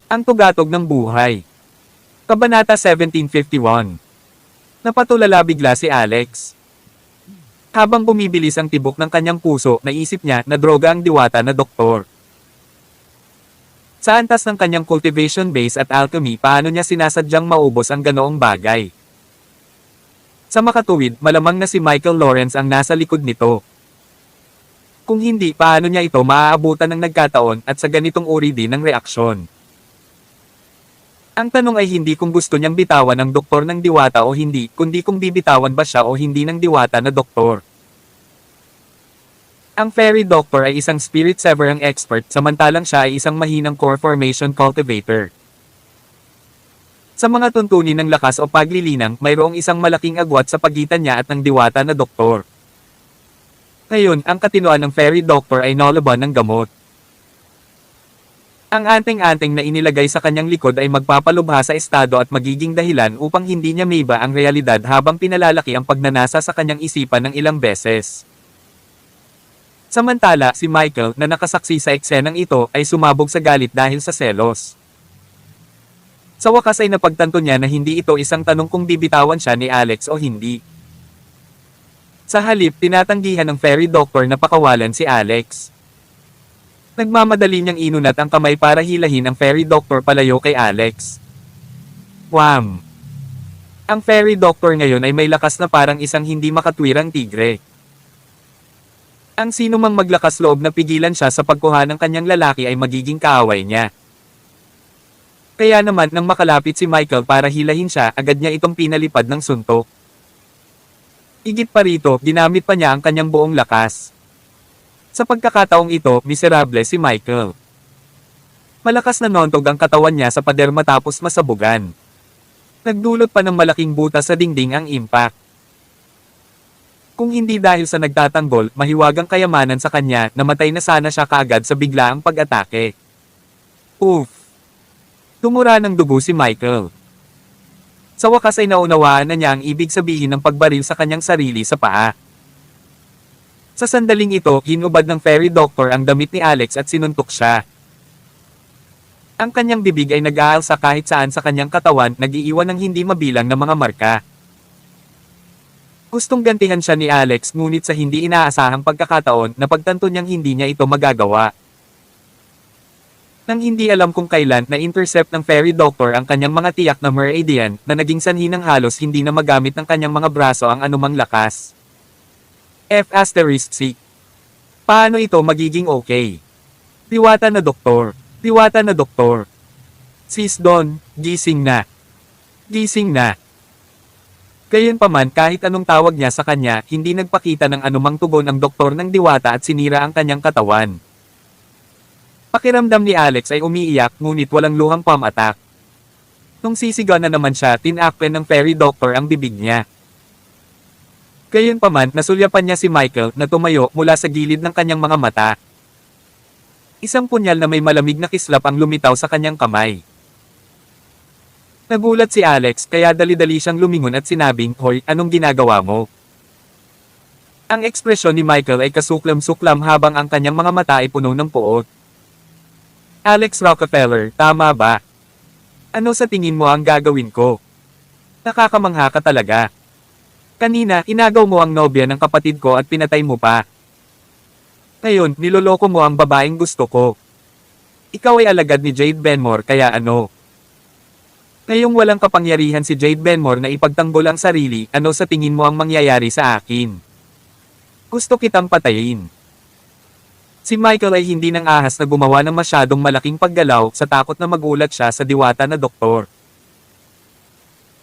Ang tugatog ng buhay. Kabanata 1751. Napatulala bigla si Alex. Habang bumibilis ang tibok ng kanyang puso, naisip niya na droga ang diwata na doktor. Sa antas ng kanyang cultivation base at alchemy, paano niya sinasadyang maubos ang ganoong bagay? Sa makatuwid, malamang na si Michael Lawrence ang nasa likod nito. Kung hindi, paano niya ito maaabutan ng nagkataon at sa ganitong uri din ng reaksyon? Ang tanong ay hindi kung gusto niyang bitawan ng doktor ng diwata o hindi, kundi kung bibitawan ba siya o hindi ng diwata na doktor. Ang fairy doctor ay isang spirit severing expert, samantalang siya ay isang mahinang core formation cultivator. Sa mga tuntunin ng lakas o paglilinang, mayroong isang malaking agwat sa pagitan niya at ng diwata na doktor. Ngayon, ang katinuan ng fairy doctor ay nalaban ng gamot. Ang anting-anting na inilagay sa kanyang likod ay magpapalubha sa estado at magiging dahilan upang hindi niya maiba ang realidad habang pinalalaki ang pagnanasa sa kanyang isipan ng ilang beses. Samantala, si Michael, na nakasaksi sa eksenang ito, ay sumabog sa galit dahil sa selos. Sa wakas ay napagtanto niya na hindi ito isang tanong kung bibitawan siya ni Alex o hindi. Sa halip, tinatanggihan ng fairy doctor na pakawalan si Alex. Nagmamadali niyang inunat ang kamay para hilahin ang fairy doctor palayo kay Alex. Wham! Ang fairy doctor ngayon ay may lakas na parang isang hindi makatwirang tigre. Ang sino mang maglakas loob na pigilan siya sa pagkuha ng kanyang lalaki ay magiging kaaway niya. Kaya naman nang makalapit si Michael para hilahin siya, agad niya itong pinalipad ng suntok. Higit pa rito, ginamit pa niya ang kanyang buong lakas. Sa pagkakataong ito, miserable si Michael. Malakas na nontog ang katawan niya sa pader matapos masabugan. Nagdulot pa ng malaking butas sa dingding ang impact. Kung hindi dahil sa nagtatanggol, mahiwagang kayamanan sa kanya, namatay na sana siya kaagad sa biglaang pag-atake. Oof! Tumura ng dugo si Michael. Sa wakas ay naunawaan na niya ang ibig sabihin ng pagbaril sa kanyang sarili sa paa. Sa sandaling ito, hinubad ng fairy doctor ang damit ni Alex at sinuntok siya. Ang kanyang bibig ay nag-aalsa kahit saan sa kanyang katawan, nag-iiwan ng hindi mabilang na mga marka. Gustong gantihan siya ni Alex, ngunit sa hindi inaasahang pagkakataon, napagtanto niyang hindi niya ito magagawa. Nang hindi alam kung kailan, na-intercept ng fairy doctor ang kanyang mga tiyak na meridian, na naging sanhi ng halos hindi na magamit ng kanyang mga braso ang anumang lakas. F***C. Paano ito magiging okay? Diwata na doktor. Diwata na doktor. Sis Don, gising na. Gising na. Gayunpaman, kahit anong tawag niya sa kanya, hindi nagpakita ng anumang tugon ang doktor ng diwata at sinira ang kanyang katawan. Pakiramdam ni Alex ay umiiyak, ngunit walang luhang pam-attack. Nung sisigaw na naman siya, tinakpen ng fairy doctor ang bibig niya. Gayunpaman, nasulyapan niya si Michael na tumayo mula sa gilid ng kanyang mga mata. Isang punyal na may malamig na kislap ang lumitaw sa kanyang kamay. Nagulat si Alex, kaya dali-dali siyang lumingon at sinabing, "Hoy, anong ginagawa mo?" Ang ekspresyon ni Michael ay kasuklam-suklam habang ang kanyang mga mata ay puno ng puot. Alex Rockefeller, tama ba? Ano sa tingin mo ang gagawin ko? Nakakamangha ka talaga. Kanina, inagaw mo ang nobya ng kapatid ko at pinatay mo pa. Ngayon, niloloko mo ang babaeng gusto ko. Ikaw ay alagad ni Jade Benmore, kaya ano? Ngayong walang kapangyarihan si Jade Benmore na ipagtanggol ang sarili, ano sa tingin mo ang mangyayari sa akin? Gusto kitang patayin. Si Michael ay hindi nang ahas na gumawa ng masyadong malaking paggalaw sa takot na magulat siya sa diwata na doktor.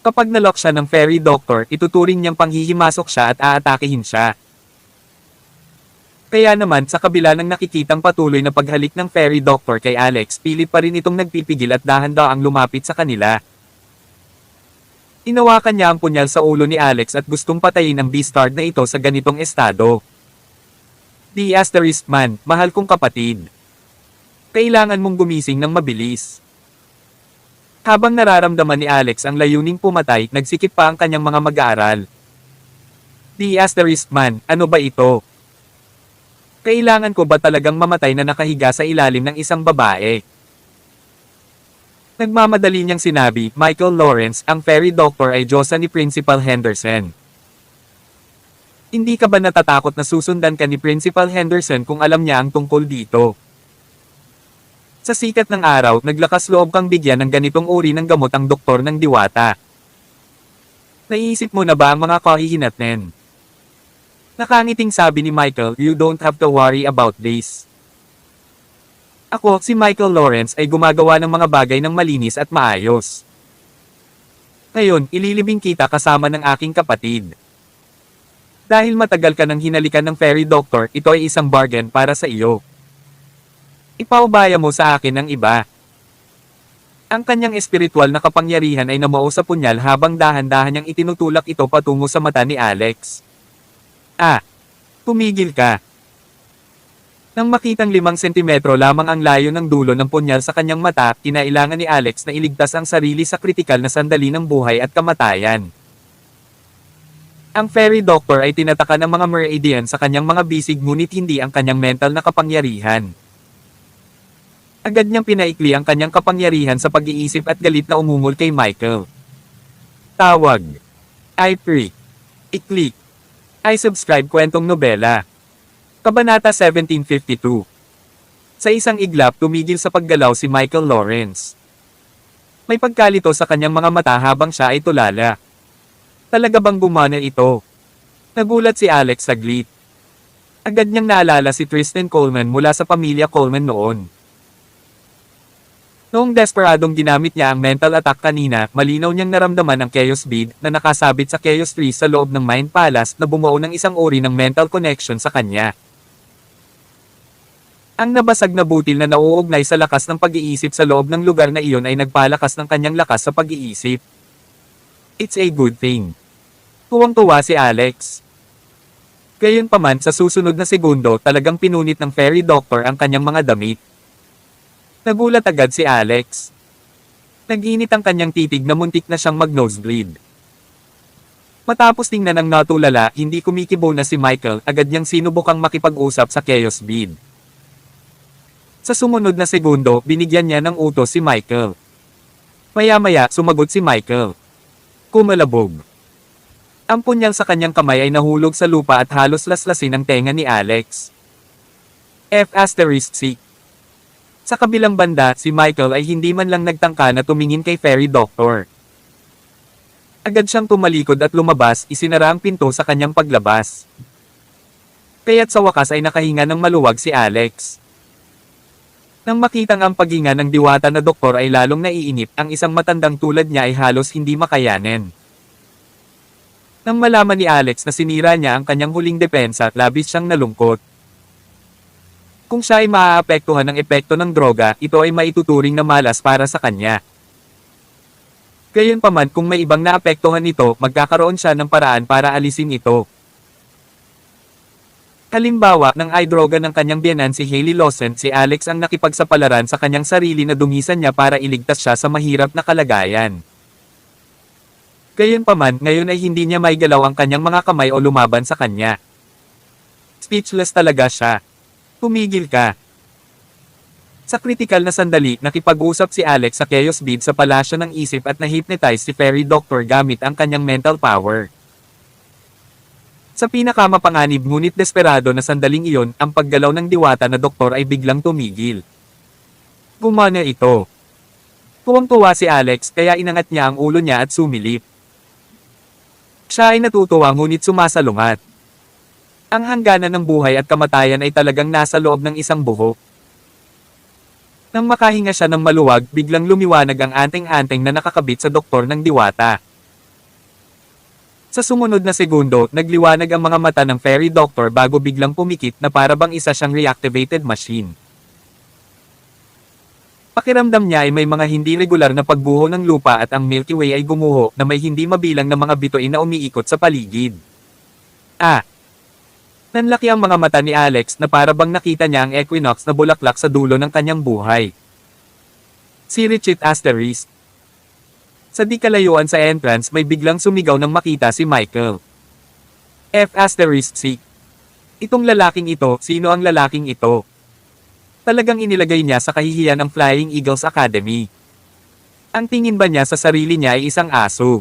Kapag nalock siya ng fairy doctor, ituturing niyang panghihimasok siya at aatakihin siya. Kaya naman, sa kabila ng nakikitang patuloy na paghalik ng fairy doctor kay Alex, pilit pa rin itong nagpipigil at dahan-daang lumapit sa kanila. Inawakan niya ang punyal sa ulo ni Alex at gustong patayin ang beastard na ito sa ganitong estado. The asterisk man, mahal kong kapatid. Kailangan mong gumising ng mabilis. Habang nararamdaman ni Alex ang layuning pumatay, nagsikip pa ang kanyang mga mag-aaral. The asterisk man, ano ba ito? Kailangan ko ba talagang mamatay na nakahiga sa ilalim ng isang babae? Nagmamadali niyang sinabi, Michael Lawrence, ang fairy doctor ay Diyosa ni Principal Henderson. Hindi ka ba natatakot na susundan ka ni Principal Henderson kung alam niya ang tungkol dito? Sa sikat ng araw, naglakas loob kang bigyan ng ganitong uri ng gamot ang doktor ng diwata. Naiisip mo na ba ang mga kahihinatnen? Nakangiting sabi ni Michael, you don't have to worry about this. Ako, si Michael Lawrence ay gumagawa ng mga bagay ng malinis at maayos. Ngayon, ililibing kita kasama ng aking kapatid. Dahil matagal ka nang hinalikan ng fairy doctor, ito ay isang bargain para sa iyo. Ipaubaya mo sa akin ang iba. Ang kanyang espiritual na kapangyarihan ay namuo sa punyal habang dahan-dahan niyang itinutulak ito patungo sa mata ni Alex. Tumigil ka. Nang makitang 5 sentimetro lamang ang layo ng dulo ng punyal sa kanyang mata, kinailangan ni Alex na iligtas ang sarili sa kritikal na sandali ng buhay at kamatayan. Ang fairy doctor ay tinataka ng mga Meridian sa kanyang mga bisig ngunit hindi ang kanyang mental na kapangyarihan. Agad niyang pinaikli ang kanyang kapangyarihan sa pag-iisip at galit na umungol kay Michael. Tawag. I-free. I-click. I-subscribe kwentong nobela. Kabanata 1752. Sa isang iglap tumigil sa paggalaw si Michael Lawrence. May pagkalito sa kanyang mga mata habang siya ay tulala. Talaga bang gumana ito? Nagulat si Alex saglit. Agad niyang naalala si Tristan Coleman mula sa pamilya Coleman noon. Noong desperadong ginamit niya ang mental attack kanina, malinaw niyang naramdaman ang Chaos Bead na nakasabit sa Chaos Tree sa loob ng Mind Palace na bumuo ng isang uri ng mental connection sa kanya. Ang nabasag na butil na nauugnay sa lakas ng pag-iisip sa loob ng lugar na iyon ay nagpalakas ng kanyang lakas sa pag-iisip. It's a good thing. Tuwang-tuwa si Alex. Gayunpaman sa susunod na segundo talagang pinunit ng fairy doctor ang kanyang mga damit. Nagulat agad si Alex. Nag-init ang kanyang titig na muntik na siyang mag-nosebleed. Matapos tingnan ang natulala, hindi kumikibo na si Michael, agad niyang sinubukang makipag-usap sa Chaos Bead. Sa sumunod na segundo, binigyan niya ng utos si Michael. Maya-maya, sumagot si Michael. Kumalabog. Ang punyal sa kanyang kamay ay nahulog sa lupa at halos laslasin ang tenga ni Alex. F***. Sa kabilang banda, si Michael ay hindi man lang nagtangka na tumingin kay fairy doctor. Agad siyang tumalikod at lumabas, isinara ang pinto sa kanyang paglabas. Kaya't sa wakas ay nakahinga ng maluwag si Alex. Nang makitang ang paghinga ng diwata na doktor ay lalong naiinip, ang isang matandang tulad niya ay halos hindi makayanin. Nang malaman ni Alex na sinira niya ang kanyang huling depensa, labis siyang nalungkot. Kung siya ay maaapektuhan ng epekto ng droga, ito ay maituturing na malas para sa kanya. Gayunpaman kung may ibang naapektuhan nito, magkakaroon siya ng paraan para alisin ito. Halimbawa, ng eye-droga ng kanyang biyenan si Hailey Lawson, si Alex ang nakipagsapalaran sa kanyang sarili na dumisan niya para iligtas siya sa mahirap na kalagayan. Gayunpaman, ngayon ay hindi niya maigalaw ang kanyang mga kamay o lumaban sa kanya. Speechless talaga siya. Tumigil ka. Sa kritikal na sandali, nakipag-usap si Alex sa Chaos Bead sa palasyo ng isip at na-hypnotize si fairy doctor gamit ang kanyang mental power. Sa pinakamapanganib ngunit desperado na sandaling iyon, ang paggalaw ng diwata na doktor ay biglang tumigil. Gumana ito. Tuwang-tuwa si Alex kaya inangat niya ang ulo niya at sumilip. Siya ay natutuwa ngunit sumasalungat. Ang hangganan ng buhay at kamatayan ay talagang nasa loob ng isang buhok. Nang makahinga siya ng maluwag, biglang lumiwanag ang anting-anting na nakakabit sa doktor ng diwata. Sa sumunod na segundo, nagliwanag ang mga mata ng fairy doctor bago biglang pumikit na para bang isa siyang reactivated machine. Pakiramdam niya ay may mga hindi regular na pagbuho ng lupa at ang Milky Way ay gumuho na may hindi mabilang na mga bituin na umiikot sa paligid. Nanlaki ang mga mata ni Alex na para bang nakita niya ang equinox na bulaklak sa dulo ng kanyang buhay. Si Richit Asterisk. Sa di kalayuan sa entrance may biglang sumigaw nang makita si Michael. F***. Itong lalaking ito, sino ang lalaking ito? Talagang inilagay niya sa kahihiyan ang Flying Eagles Academy. Ang tingin ba niya sa sarili niya ay isang aso?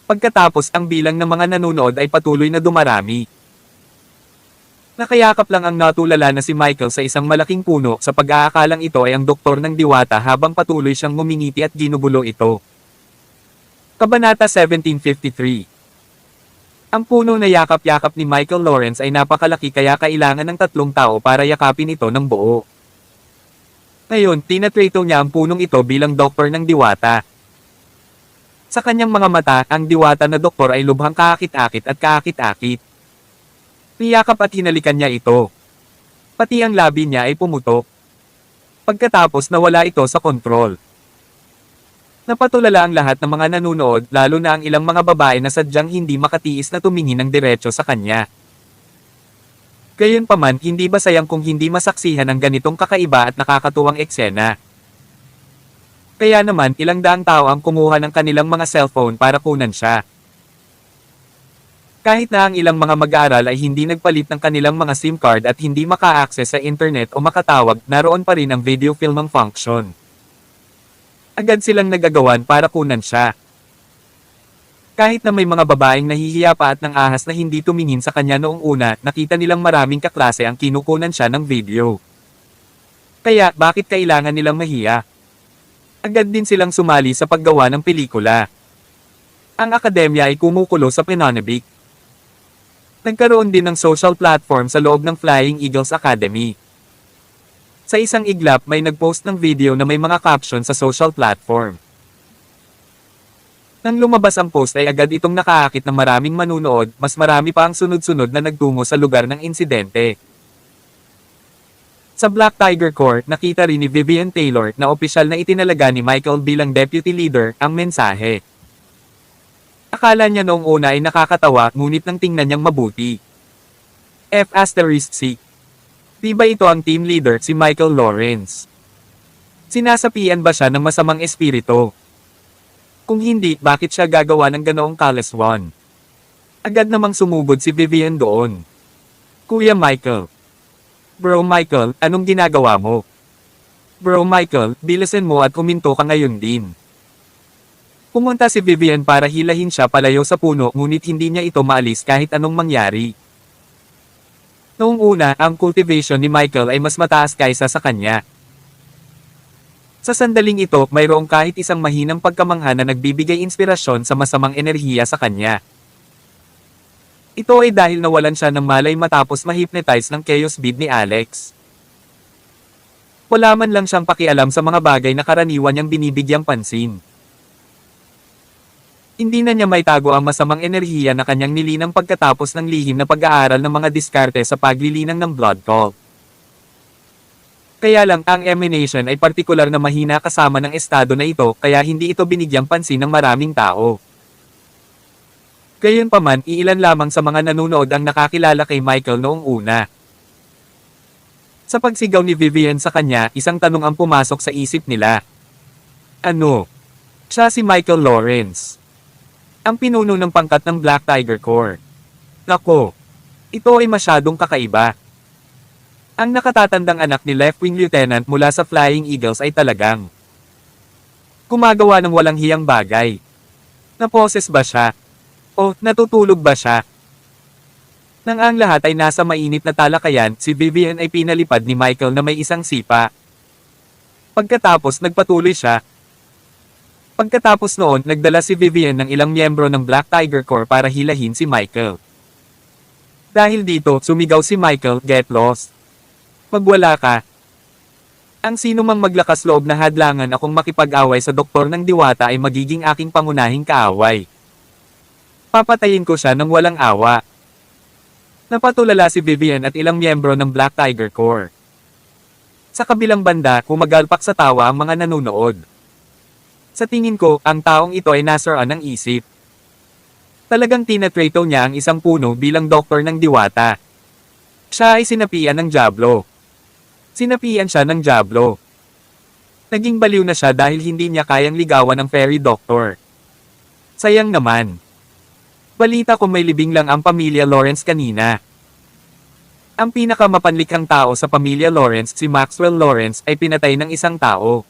Pagkatapos ang bilang ng mga nanonood ay patuloy na dumarami. Nakayakap lang ang natulala na si Michael sa isang malaking puno sa pag-aakalang ito ay ang doktor ng diwata habang patuloy siyang ngumingiti at ginugulo ito. Kabanata 1753. Ang puno na yakap-yakap ni Michael Lawrence ay napakalaki kaya kailangan ng 3 tao para yakapin ito ng buo. Ngayon, tinatrato niya ang punong ito bilang doktor ng diwata. Sa kanyang mga mata, ang diwata na doktor ay lubhang kaakit-akit at kaakit-akit. Niyakap at hinalikan niya ito. Pati ang labi niya ay pumutok. Pagkatapos nawala ito sa kontrol. Napatulala ang lahat ng mga nanunood lalo na ang ilang mga babae na sadyang hindi makatiis na tumingin ng diretso sa kanya. Gayunpaman, hindi ba sayang kung hindi masaksihan ang ganitong kakaiba at nakakatuwang eksena? Kaya naman, ilang daang tao ang kumuha ng kanilang mga cellphone para kunan siya. Kahit na ang ilang mga mag-aaral ay hindi nagpalit ng kanilang mga SIM card at hindi maka-access sa internet o makatawag, naroon pa rin ang video filming function. Agad silang nagagawan para kunan siya. Kahit na may mga babaeng nahihiya pa at ng ahas na hindi tumingin sa kanya noong una, nakita nilang maraming kaklase ang kinukunan siya ng video. Kaya, bakit kailangan nilang mahiya? Agad din silang sumali sa paggawa ng pelikula. Ang akademya ay kumukulo sa pananabik. Nagkaroon din ng social platform sa loob ng Flying Eagles Academy. Sa isang iglap may nagpost ng video na may mga caption sa social platform. Nang lumabas ang post ay agad itong nakaakit ng maraming manunood, mas marami pa ang sunod-sunod na nagtungo sa lugar ng insidente. Sa Black Tiger Corps, nakita rin ni Vivian Taylor na opisyal na itinalaga ni Michael bilang deputy leader ang mensahe. Akala niya noong una ay nakakatawa ngunit nang tingnan niyang mabuti. F***C. Di ba ito ang team leader si Michael Lawrence? Sinasapian ba siya ng masamang espiritu? Kung hindi, bakit siya gagawa ng ganoong kalaswan? Agad namang sumubod si Vivian doon. Kuya Michael. Bro Michael, anong ginagawa mo? Bro Michael, bilisan mo at huminto ka ngayon din. Pumunta si Vivian para hilahin siya palayo sa puno ngunit hindi niya ito maalis kahit anong mangyari. Noong una, ang cultivation ni Michael ay mas mataas kaysa sa kanya. Sa sandaling ito, mayroong kahit isang mahinang pagkamangha na nagbibigay inspirasyon sa masamang enerhiya sa kanya. Ito ay dahil nawalan siya ng malay matapos ma-hypnotize ng chaos bead ni Alex. Wala man lang siyang pakialam sa mga bagay na karaniwan niyang binibigyang pansin. Hindi na niya maitago ang masamang enerhiya na kanyang nilinang pagkatapos ng lihim na pag-aaral ng mga diskarte sa paglilinang ng blood cult. Kaya lang, ang emanation ay partikular na mahina kasama ng estado na ito kaya hindi ito binigyang pansin ng maraming tao. Gayunpaman, iilan lamang sa mga nanunood ang nakakilala kay Michael noong una. Sa pagsigaw ni Vivian sa kanya, isang tanong ang pumasok sa isip nila. Ano? Siya si Michael Lawrence. Ang pinuno ng pangkat ng Black Tiger Corps. Nako! Ito ay masyadong kakaiba. Ang nakatatandang anak ni Left Wing Lieutenant mula sa Flying Eagles ay talagang gumagawa ng walang hiyang bagay. Naposes ba siya? O natutulog ba siya? Nang ang lahat ay nasa mainit na talakayan, si Vivian ay pinalipad ni Michael na may isang sipa. Pagkatapos nagpatuloy siya. Pagkatapos noon, nagdala si Vivian ng ilang miyembro ng Black Tiger Corps para hilahin si Michael. Dahil dito, sumigaw si Michael, "Get lost! Magwala ka!" Ang sino mang maglakas loob na hadlangan akong makipag-away sa doktor ng diwata ay magiging aking pangunahing kaaway. Papatayin ko siya ng walang awa. Napatulala si Vivian at ilang miyembro ng Black Tiger Corps. Sa kabilang banda, kumagalpak sa tawa ang mga nanunood. Sa tingin ko, ang taong ito ay nasaraan ng isip. Talagang tinatrato niya ang isang puno bilang doktor ng diwata. Siya ay sinapian ng dyablo. Sinapian siya ng dyablo. Naging baliw na siya dahil hindi niya kayang ligawan ng fairy doctor. Sayang naman. Balita ko may libing lang ang pamilya Lawrence kanina. Ang pinakamapanlikhang tao sa pamilya Lawrence, si Maxwell Lawrence, ay pinatay ng isang tao.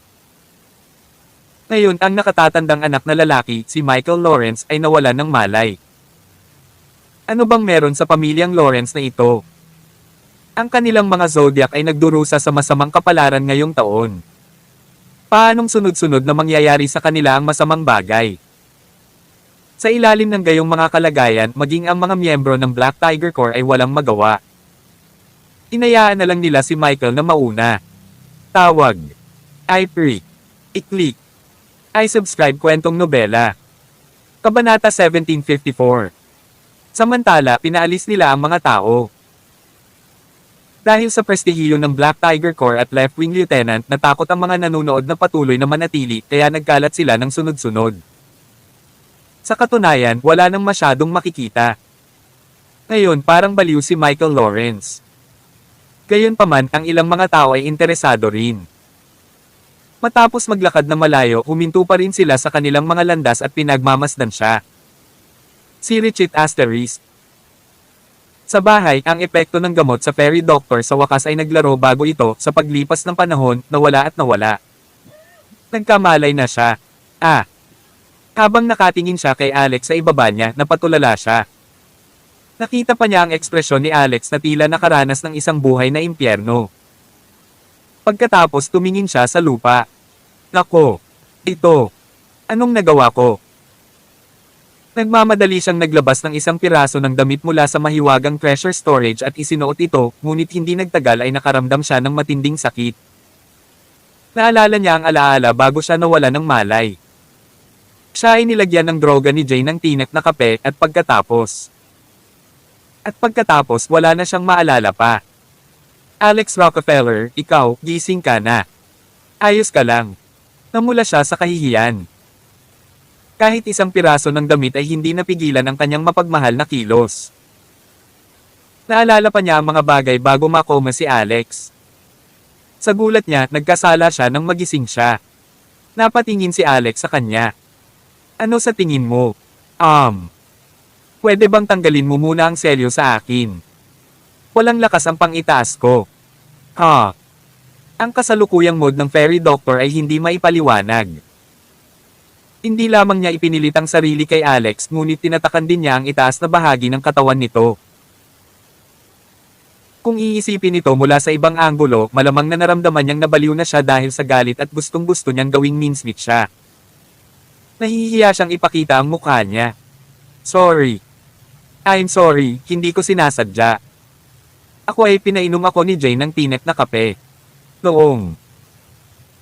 Ngayon ang nakatatandang anak na lalaki, si Michael Lawrence, ay nawalan ng malay. Ano bang meron sa pamilyang Lawrence na ito? Ang kanilang mga zodiac ay nagdurusa sa masamang kapalaran ngayong taon. Paanong sunod-sunod na mangyayari sa kanila ang masamang bagay? Sa ilalim ng gayong mga kalagayan, maging ang mga miyembro ng Black Tiger Corps ay walang magawa. Inayaan na lang nila si Michael na mauna. Tawag. I-Pre. I-Click. I-Subscribe kwentong nobela. Kabanata 1754. Samantala, pinaalis nila ang mga tao. Dahil sa prestihiyo ng Black Tiger Corps at left-wing lieutenant, natakot ang mga nanonood na patuloy na manatili, kaya nagkalat sila ng sunod-sunod. Sa katunayan, wala nang masyadong makikita. Ngayon parang baliw si Michael Lawrence. Gayunpaman, ang ilang mga tao ay interesado rin. Matapos maglakad na malayo, huminto pa rin sila sa kanilang mga landas at pinagmamasdan siya. Si Richard Asterisk. Sa bahay, ang epekto ng gamot sa fairy doctor sa wakas ay naglaro bago ito, sa paglipas ng panahon, nawala at nawala. Nagkamalay na siya. Habang nakatingin siya kay Alex sa ibaba niya, napatulala siya. Nakita pa niya ang ekspresyon ni Alex na tila nakaranas ng isang buhay na impyerno. Pagkatapos tumingin siya sa lupa. Nako! Ito! Anong nagawa ko? Nagmamadali siyang naglabas ng isang piraso ng damit mula sa mahiwagang treasure storage at isinuot ito, ngunit hindi nagtagal ay nakaramdam siya ng matinding sakit. Naalala niya ang alaala bago siya nawala ng malay. Siya ay nilagyan ng droga ni Jane ng tinak na kape at pagkatapos wala na siyang maalala pa. Alex Rockefeller, ikaw, gising ka na. Ayos ka lang. Namula siya sa kahihiyan. Kahit isang piraso ng damit ay hindi napigilan ang kanyang mapagmahal na kilos. Naalala pa niya ang mga bagay bago makoma si Alex. Sa gulat niya, nagkasala siya nang magising siya. Napatingin si Alex sa kanya. Ano sa tingin mo? Pwede bang tanggalin mo muna ang selyo sa akin? Walang lakas ang pang-itaas ko. Ang kasalukuyang mode ng fairy doctor ay hindi maipaliwanag. Hindi lamang niya ipinilit ang sarili kay Alex, ngunit tinatakan din niya ang itaas na bahagi ng katawan nito. Kung iisipin ito mula sa ibang anggulo, malamang na naramdaman niyang nabaliw na siya dahil sa galit at gustong-gusto niyang gawing mincemeat siya. Nahihiya siyang ipakita ang mukha niya. Sorry. I'm sorry, hindi ko sinasadya. Ako ay pinainom ako ni Jane ng tinek na kape. Noong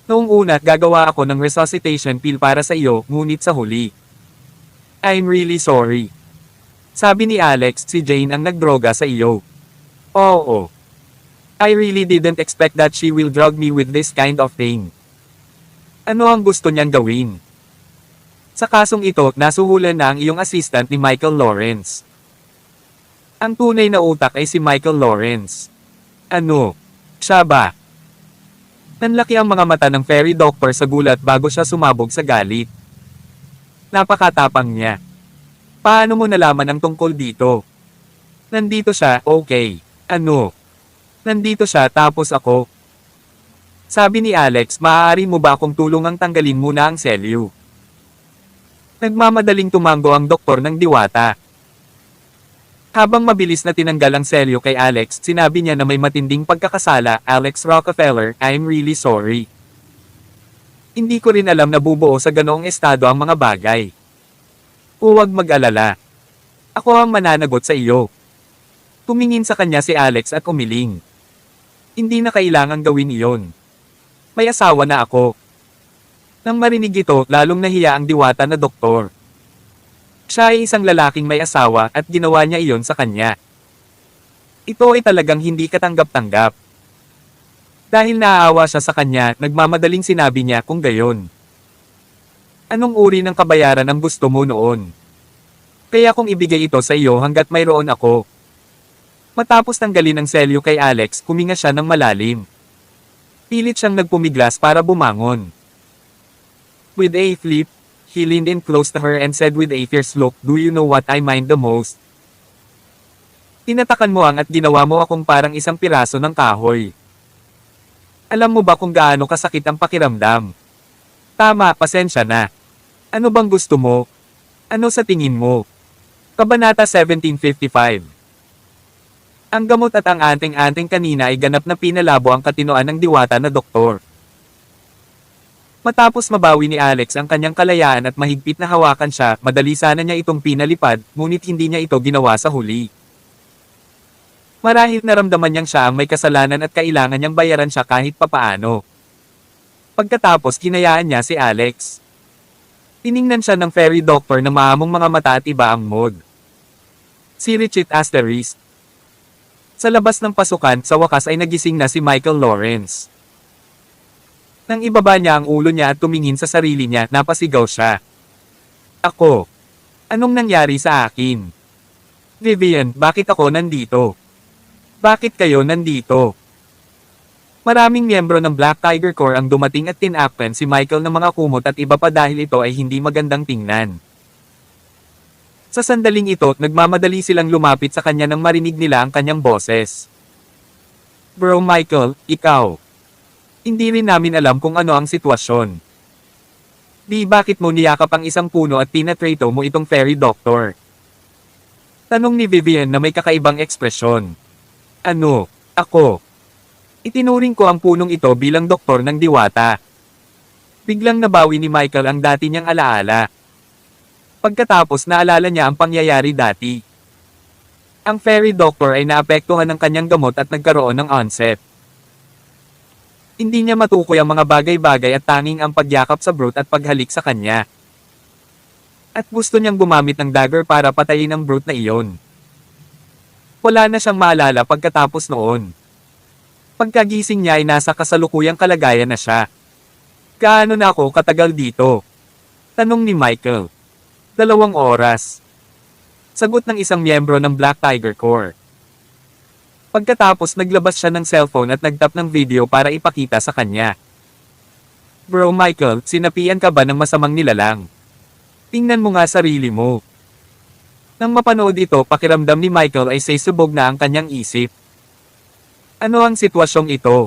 una, gagawa ako ng resuscitation pill para sa iyo, ngunit sa huli. I'm really sorry. Sabi ni Alex, si Jane ang nagdroga sa iyo. Oo. I really didn't expect that she will drug me with this kind of thing. Ano ang gusto niyang gawin? Sa kasong ito, nasuhulan na ang iyong assistant ni Michael Lawrence. Ang tunay na utak ay si Michael Lawrence. Ano? Siya ba? Nanlaki ang mga mata ng fairy doctor sa gulat bago siya sumabog sa galit. Napakatapang niya. Paano mo nalaman ang tungkol dito? Nandito siya, okay. Ano? Nandito siya tapos ako. Sabi ni Alex, maaari mo ba akong tulungang tanggalin muna ang selyo? Nagmamadaling tumango ang doktor ng diwata. Habang mabilis na tinanggal ang selyo kay Alex, sinabi niya na may matinding pagkakasala, Alex Rockefeller, I'm really sorry. Hindi ko rin alam na bubuo sa ganoong estado ang mga bagay. Huwag mag-alala. Ako ang mananagot sa iyo. Tumingin sa kanya si Alex at umiling. Hindi na kailangang gawin iyon. May asawa na ako. Nang marinig ito, lalong nahiya ang diwata na doktor. Siya ay isang lalaking may asawa at ginawa niya iyon sa kanya. Ito ay talagang hindi katanggap-tanggap. Dahil naaawa siya sa kanya, nagmamadaling sinabi niya kung gayon. Anong uri ng kabayaran ang gusto mo noon? Kaya kung ibigay ito sa iyo hanggat mayroon ako. Matapos tanggalin ang selyo kay Alex, huminga siya ng malalim. Pilit siyang nagpumiglas para bumangon. With a flip, he leaned in close to her and said with a fierce look, "Do you know what I mind the most?" Tinatakan mo ang at ginawa mo akong parang isang piraso ng kahoy. Alam mo ba kung gaano kasakit ang pakiramdam? Tama, pasensya na. Ano bang gusto mo? Ano sa tingin mo? Kabanata 1755. Ang gamot at ang anting-anting kanina ay ganap na pinalabo ang katinoan ng diwata na doktor. Matapos mabawi ni Alex ang kanyang kalayaan at mahigpit na hawakan siya, madali sana niya itong pinalipad, ngunit hindi niya ito ginawa sa huli. Marahil naramdaman niyang siya ang may kasalanan at kailangan niyang bayaran siya kahit papaano. Pagkatapos hinayaan niya si Alex. Tiningnan siya ng fairy doctor na maamong mga mata at iba ang mood. Si Richard Asterisk. Sa labas ng pasukan, sa wakas ay nagising na si Michael Lawrence. Nang ibaba niya ang ulo niya at tumingin sa sarili niya, napasigaw siya. Ako. Anong nangyari sa akin? Vivian, bakit ako nandito? Bakit kayo nandito? Maraming miyembro ng Black Tiger Corps ang dumating at tinakpan si Michael ng mga kumot at iba pa dahil ito ay hindi magandang tingnan. Sa sandaling ito, nagmamadali silang lumapit sa kanya nang marinig nila ang kanyang boses. Bro Michael, ikaw. Hindi rin namin alam kung ano ang sitwasyon. Di bakit mo niyakap ang isang puno at tinatrato mo itong fairy doctor? Tanong ni Vivian na may kakaibang ekspresyon. Ano? Ako. Itinuring ko ang punong ito bilang doktor ng diwata. Biglang nabawi ni Michael ang dati niyang alaala. Pagkatapos naalala niya ang pangyayari dati. Ang fairy doctor ay naapektuhan ng kanyang gamot at nagkaroon ng onset. Hindi niya matukoy ang mga bagay-bagay at tanging ang pagyakap sa brute at paghalik sa kanya. At gusto niyang gumamit ng dagger para patayin ang brute na iyon. Wala na siyang maalala pagkatapos noon. Pagkagising niya ay nasa kasalukuyang kalagayan na siya. Gaano na ako katagal dito? Tanong ni Michael. 2 oras. Sagot ng isang miyembro ng Black Tiger Corps. Pagkatapos naglabas siya ng cellphone at nagtap ng video para ipakita sa kanya. Bro Michael, sinapian ka ba ng masamang nilalang? Tingnan mo nga sarili mo. Nang mapanood ito, pakiramdam ni Michael ay sisubog na ang kanyang isip. Ano ang sitwasyong ito?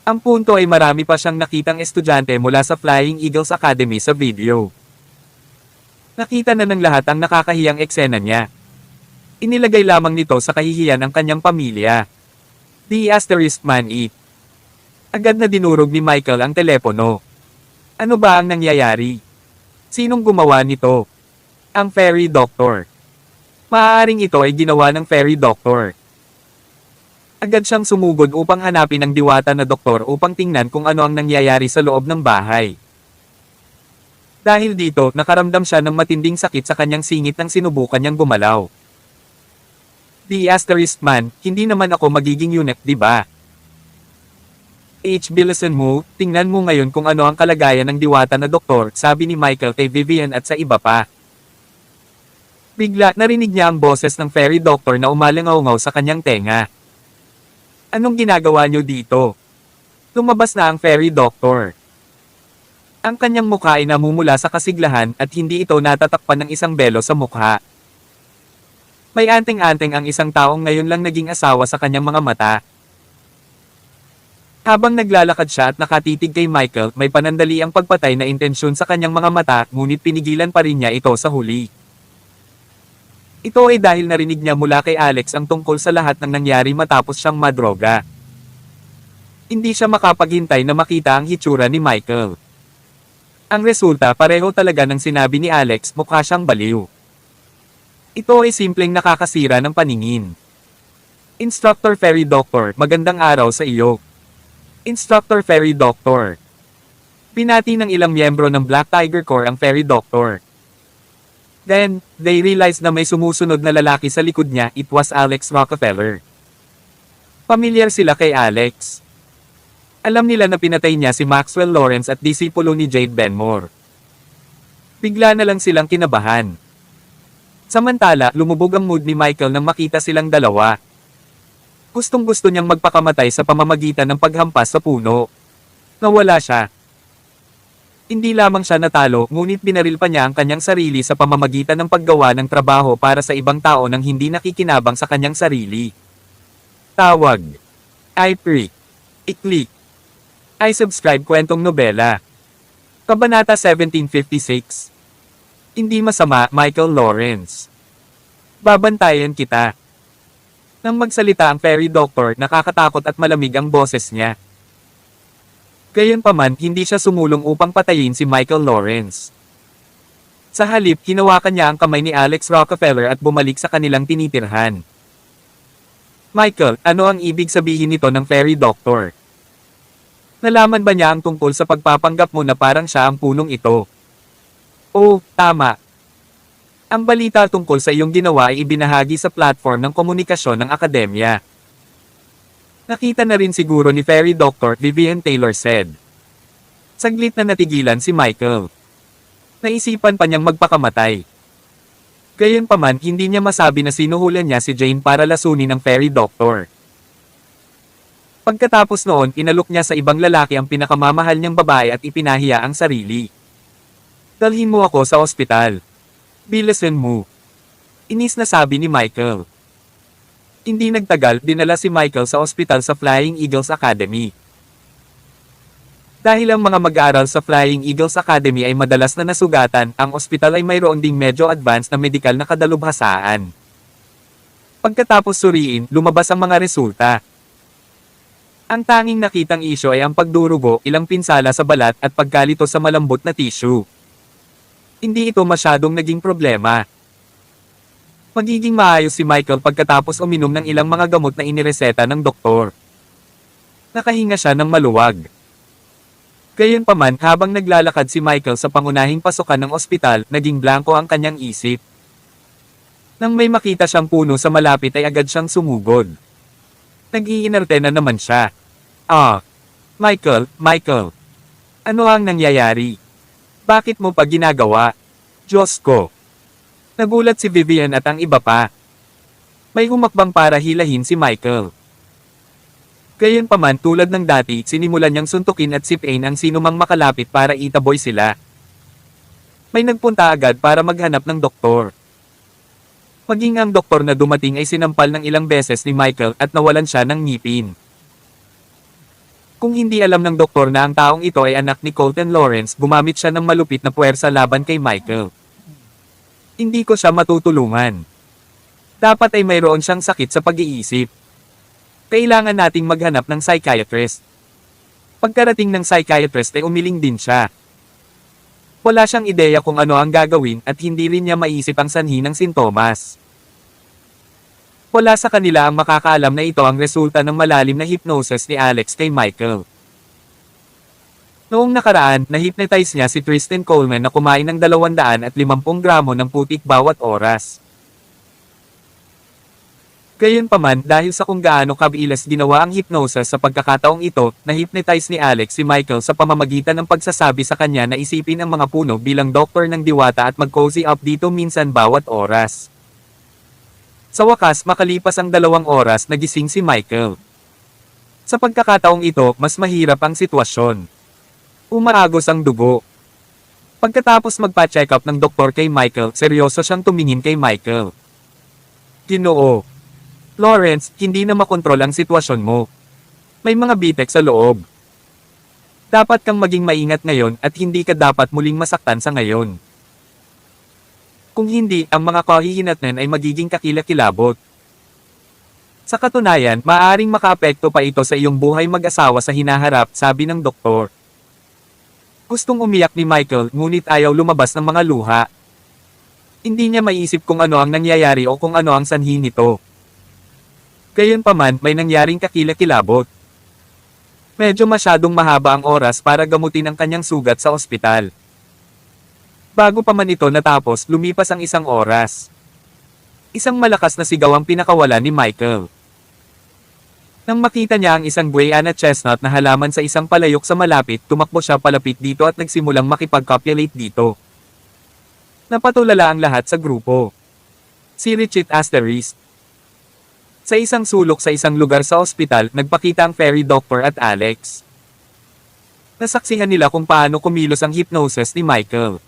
Ang punto ay marami pa siyang nakitang estudyante mula sa Flying Eagles Academy sa video. Nakita na ng lahat ang nakakahiyang eksena niya. Inilagay lamang nito sa kahihiyan ang kanyang pamilya. The asterisk man it. Agad na dinurog ni Michael ang telepono. Ano ba ang nangyayari? Sinong gumawa nito? Ang fairy doctor. Maaaring ito ay ginawa ng fairy doctor. Agad siyang sumugod upang hanapin ang diwata na doktor upang tingnan kung ano ang nangyayari sa loob ng bahay. Dahil dito, nakaramdam siya ng matinding sakit sa kanyang singit nang sinubukan niyang gumalaw. The asterisk man, hindi naman ako magiging eunuch, di ba? Bilisan mo, tingnan mo ngayon kung ano ang kalagayan ng diwata na doktor, sabi ni Michael kay Vivian at sa iba pa. Bigla, narinig niya ang boses ng fairy doctor na umalingaw-ngaw sa kanyang tenga. Anong ginagawa niyo dito? Lumabas na ang fairy doctor. Ang kanyang mukha ay namumula sa kasiglahan at hindi ito natatakpan ng isang belo sa mukha. May anting-anting ang isang taong ngayon lang naging asawa sa kanyang mga mata. Habang naglalakad siya at nakatitig kay Michael, may panandali ang pagpatay na intensyon sa kanyang mga mata, ngunit pinigilan pa rin niya ito sa huli. Ito ay dahil narinig niya mula kay Alex ang tungkol sa lahat ng nangyari matapos siyang madroga. Hindi siya makapaghintay na makita ang hitsura ni Michael. Ang resulta, pareho talaga ng sinabi ni Alex, mukha siyang baliw. Ito ay simpleng nakakasira ng paningin. Instructor Fairy Doctor, magandang araw sa iyo. Instructor Fairy Doctor. Pinati ng ilang miyembro ng Black Tiger Corps ang Fairy Doctor. Then, they realized na may sumusunod na lalaki sa likod niya, it was Alex Rockefeller. Pamilyar sila kay Alex. Alam nila na pinatay niya si Maxwell Lawrence at disipulo ni Jade Benmore. Bigla na lang silang kinabahan. Samantala, lumubog ang mood ni Michael nang makita silang dalawa. Gustong-gusto niyang magpakamatay sa pamamagitan ng paghampas sa puno. Nawala siya. Hindi lamang siya natalo, ngunit binaril pa niya ang kanyang sarili sa pamamagitan ng paggawa ng trabaho para sa ibang tao nang hindi nakikinabang sa kanyang sarili. Tawag. I-click. I-click. I-subscribe kwentong nobela. Kabanata 1756. Hindi masama, Michael Lawrence. Babantayan kita. Nang magsalita ang fairy doctor, nakakatakot at malamig ang boses niya. Gayunpaman, hindi siya sumulong upang patayin si Michael Lawrence. Sa halip, hinawakan niya ang kamay ni Alex Rockefeller at bumalik sa kanilang tinitirhan. Michael, ano ang ibig sabihin nito ng fairy doctor? Nalaman ba niya ang tungkol sa pagpapanggap mo na parang siya ang punong ito? Oh, tama. Ang balita tungkol sa iyong ginawa ay ibinahagi sa platform ng komunikasyon ng akademya. Nakita na rin siguro ni Fairy Doctor, Vivian Taylor said. Saglit na natigilan si Michael. Naisipan pa niyang magpakamatay. Gayunpaman, hindi niya masabi na sinuhulan niya si Jane para lasunin ng Fairy Doctor. Pagkatapos noon, inalok niya sa ibang lalaki ang pinakamamahal niyang babae at ipinahiya ang sarili. Dalhin mo ako sa ospital. Bilisan mo. Inis na sabi ni Michael. Hindi nagtagal, dinala si Michael sa ospital sa Flying Eagles Academy. Dahil ang mga mag-aaral sa Flying Eagles Academy ay madalas na nasugatan, ang ospital ay mayroon ding medyo advanced na medikal na kadalubhasaan. Pagkatapos suriin, lumabas ang mga resulta. Ang tanging nakitang isyo ay ang pagdurugo, ilang pinsala sa balat at pagkalito sa malambot na tissue. Hindi ito masyadong naging problema. Magiging maayos si Michael pagkatapos uminom ng ilang mga gamot na inireseta ng doktor. Nakahinga siya ng maluwag. Gayunpaman, habang naglalakad si Michael sa pangunahing pasukan ng ospital, naging blanko ang kanyang isip. Nang may makita siyang puno sa malapit ay agad siyang sumugod. Nag-iinerte na naman siya. Michael. Ano ang nangyayari? Bakit mo pa ginagawa? Diyos ko. Nagulat si Vivian at ang iba pa. May humakbang para hilahin si Michael. Gayunpaman, tulad ng dati, sinimulan niyang suntukin at sipain ang sinumang makalapit para itaboy sila. May nagpunta agad para maghanap ng doktor. Maging ang doktor na dumating ay sinampal ng ilang beses ni Michael at nawalan siya ng ngipin. Kung hindi alam ng doktor na ang taong ito ay anak ni Colton Lawrence, gumamit siya ng malupit na puwersa laban kay Michael. Hindi ko siya matutulungan. Dapat ay mayroon siyang sakit sa pag-iisip. Kailangan nating maghanap ng psychiatrist. Pagkarating ng psychiatrist ay umiling din siya. Wala siyang ideya kung ano ang gagawin at hindi rin niya maisip ang sanhi ng sintomas. Wala sa kanila ang makakaalam na ito ang resulta ng malalim na hypnosis ni Alex kay Michael. Noong nakaraan, na-hypnotize niya si Tristan Coleman na kumain ng 250 gramo ng putik bawat oras. Gayunpaman, dahil sa kung gaano kabilas ginawa ang hypnosis sa pagkakataong ito, na-hypnotize ni Alex si Michael sa pamamagitan ng pagsasabi sa kanya na isipin ang mga puno bilang doktor ng diwata at mag-cozy up dito minsan bawat oras. Sa wakas, makalipas ang 2 oras, nagising si Michael. Sa pagkakataong ito, mas mahirap ang sitwasyon. Umaagos ang dugo. Pagkatapos magpa-check up ng doktor kay Michael, seryoso siyang tumingin kay Michael. Ginoo. Lawrence, hindi na makontrol ang sitwasyon mo. May mga bitek sa loob. Dapat kang maging maingat ngayon at hindi ka dapat muling masaktan sa ngayon. Kung hindi, ang mga kahihinatnan ay magiging kakilakilabot. Sa katunayan, maaaring makaapekto pa ito sa iyong buhay mag-asawa sa hinaharap, sabi ng doktor. Gustong umiyak ni Michael, ngunit ayaw lumabas ng mga luha. Hindi niya maiisip kung ano ang nangyayari o kung ano ang sanhi nito. Gayunpaman, may nangyaring kakilakilabot. Medyo masyadong mahaba ang oras para gamutin ang kanyang sugat sa ospital. Bago pa man ito natapos, lumipas ang 1 oras. Isang malakas na sigaw ang pinakawala ni Michael. Nang makita niya ang isang Guiana chestnut na halaman sa isang palayok sa malapit, tumakbo siya palapit dito at nagsimulang makipag-copulate dito. Napatulala ang lahat sa grupo. Si Richard Asterisk. Sa isang sulok sa isang lugar sa ospital, nagpakita ang fairy doctor at Alex. Nasaksihan nila kung paano kumilos ang hypnosis ni Michael.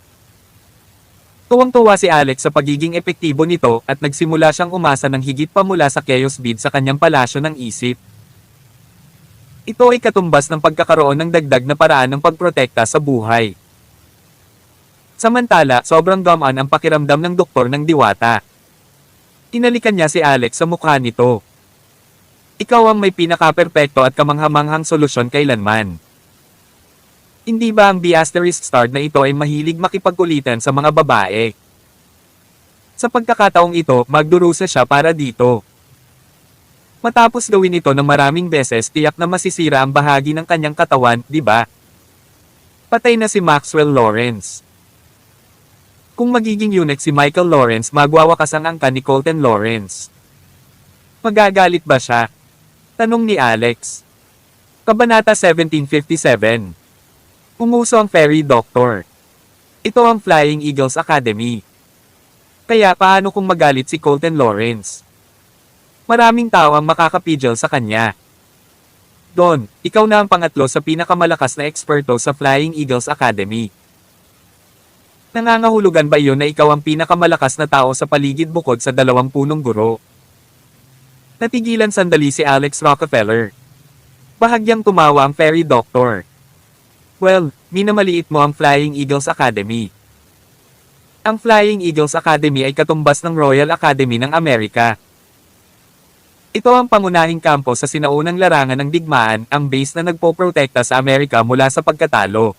Tuwang-tuwa si Alex sa pagiging epektibo nito at nagsimula siyang umasa ng higit pa mula sa chaos bead sa kanyang palasyo ng isip. Ito ay katumbas ng pagkakaroon ng dagdag na paraan ng pagprotekta sa buhay. Samantala, sobrang gamaan ang pakiramdam ng doktor ng diwata. Tinalikan niya si Alex sa mukha nito. Ikaw ang may pinaka-perpekto at kamanghamanghang solusyon kailanman. Hindi ba ang B***star na ito ay mahilig makipagkulitan sa mga babae? Sa pagkakataong ito, magdurusa siya para dito. Matapos gawin ito ng maraming beses, tiyak na masisira ang bahagi ng kanyang katawan, di ba? Patay na si Maxwell Lawrence. Kung magiging eunuch si Michael Lawrence, magwawakas ang angka ni Colton Lawrence. Magagalit ba siya? Tanong ni Alex. Kabanata 1757. Umuso ang Fairy Doctor. Ito ang Flying Eagles Academy. Kaya paano kung magalit si Colton Lawrence? Maraming tao ang makakapigil sa kanya. Don, ikaw na ang pangatlo sa pinakamalakas na eksperto sa Flying Eagles Academy. Nangangahulugan ba iyon na ikaw ang pinakamalakas na tao sa paligid bukod sa 20 guro? Natigilan sandali si Alex Rockefeller. Bahagyang tumawa ang Fairy Doctor. Well, minamaliit mo ang Flying Eagles Academy. Ang Flying Eagles Academy ay katumbas ng Royal Academy ng Amerika. Ito ang pangunahing kampo sa sinaunang larangan ng digmaan, ang base na nagpoprotekta sa Amerika mula sa pagkatalo.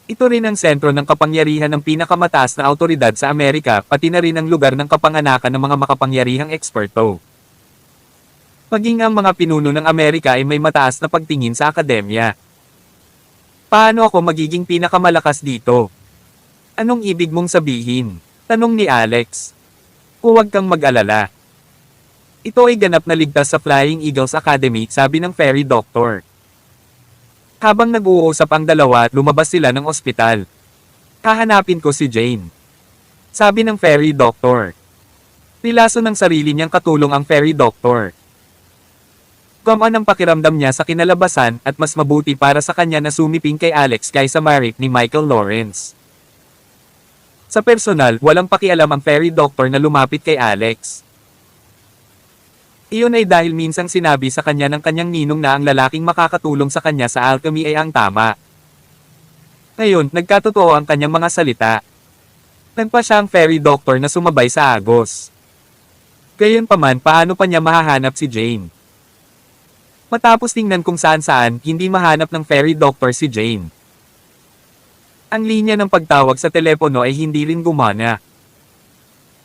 Ito rin ang sentro ng kapangyarihan ng pinakamataas na awtoridad sa Amerika, pati na rin ang lugar ng kapanganakan ng mga makapangyarihang eksperto. Maging ang mga pinuno ng Amerika ay may mataas na pagtingin sa akademya. Paano ako magiging pinakamalakas dito? Anong ibig mong sabihin? Tanong ni Alex. Huwag kang mag-alala. Ito ay ganap na ligtas sa Flying Eagles Academy, sabi ng Fairy Doctor. Habang nag-uusap ang dalawa, lumabas sila ng ospital. Hahanapin ko si Jane. Sabi ng Fairy Doctor. Nilaso ng sarili niyang katulong ang Fairy Doctor. Gumaan ang pakiramdam niya sa kinalabasan at mas mabuti para sa kanya na sumiping kay Alex kaysa marik ni Michael Lawrence. Sa personal, walang pakialam ang Fairy Doctor na lumapit kay Alex. Iyon ay dahil minsang sinabi sa kanya ng kanyang ninong na ang lalaking makakatulong sa kanya sa alchemy ay ang tama. Ngayon, nagkatotoo ang kanyang mga salita. Nagpa siya ang Fairy Doctor na sumabay sa agos. Gayunpaman, paano pa niya mahahanap si Jane? Matapos tingnan kung saan-saan, hindi mahanap ng Fairy Doctor si Jane. Ang linya ng pagtawag sa telepono ay hindi rin gumana.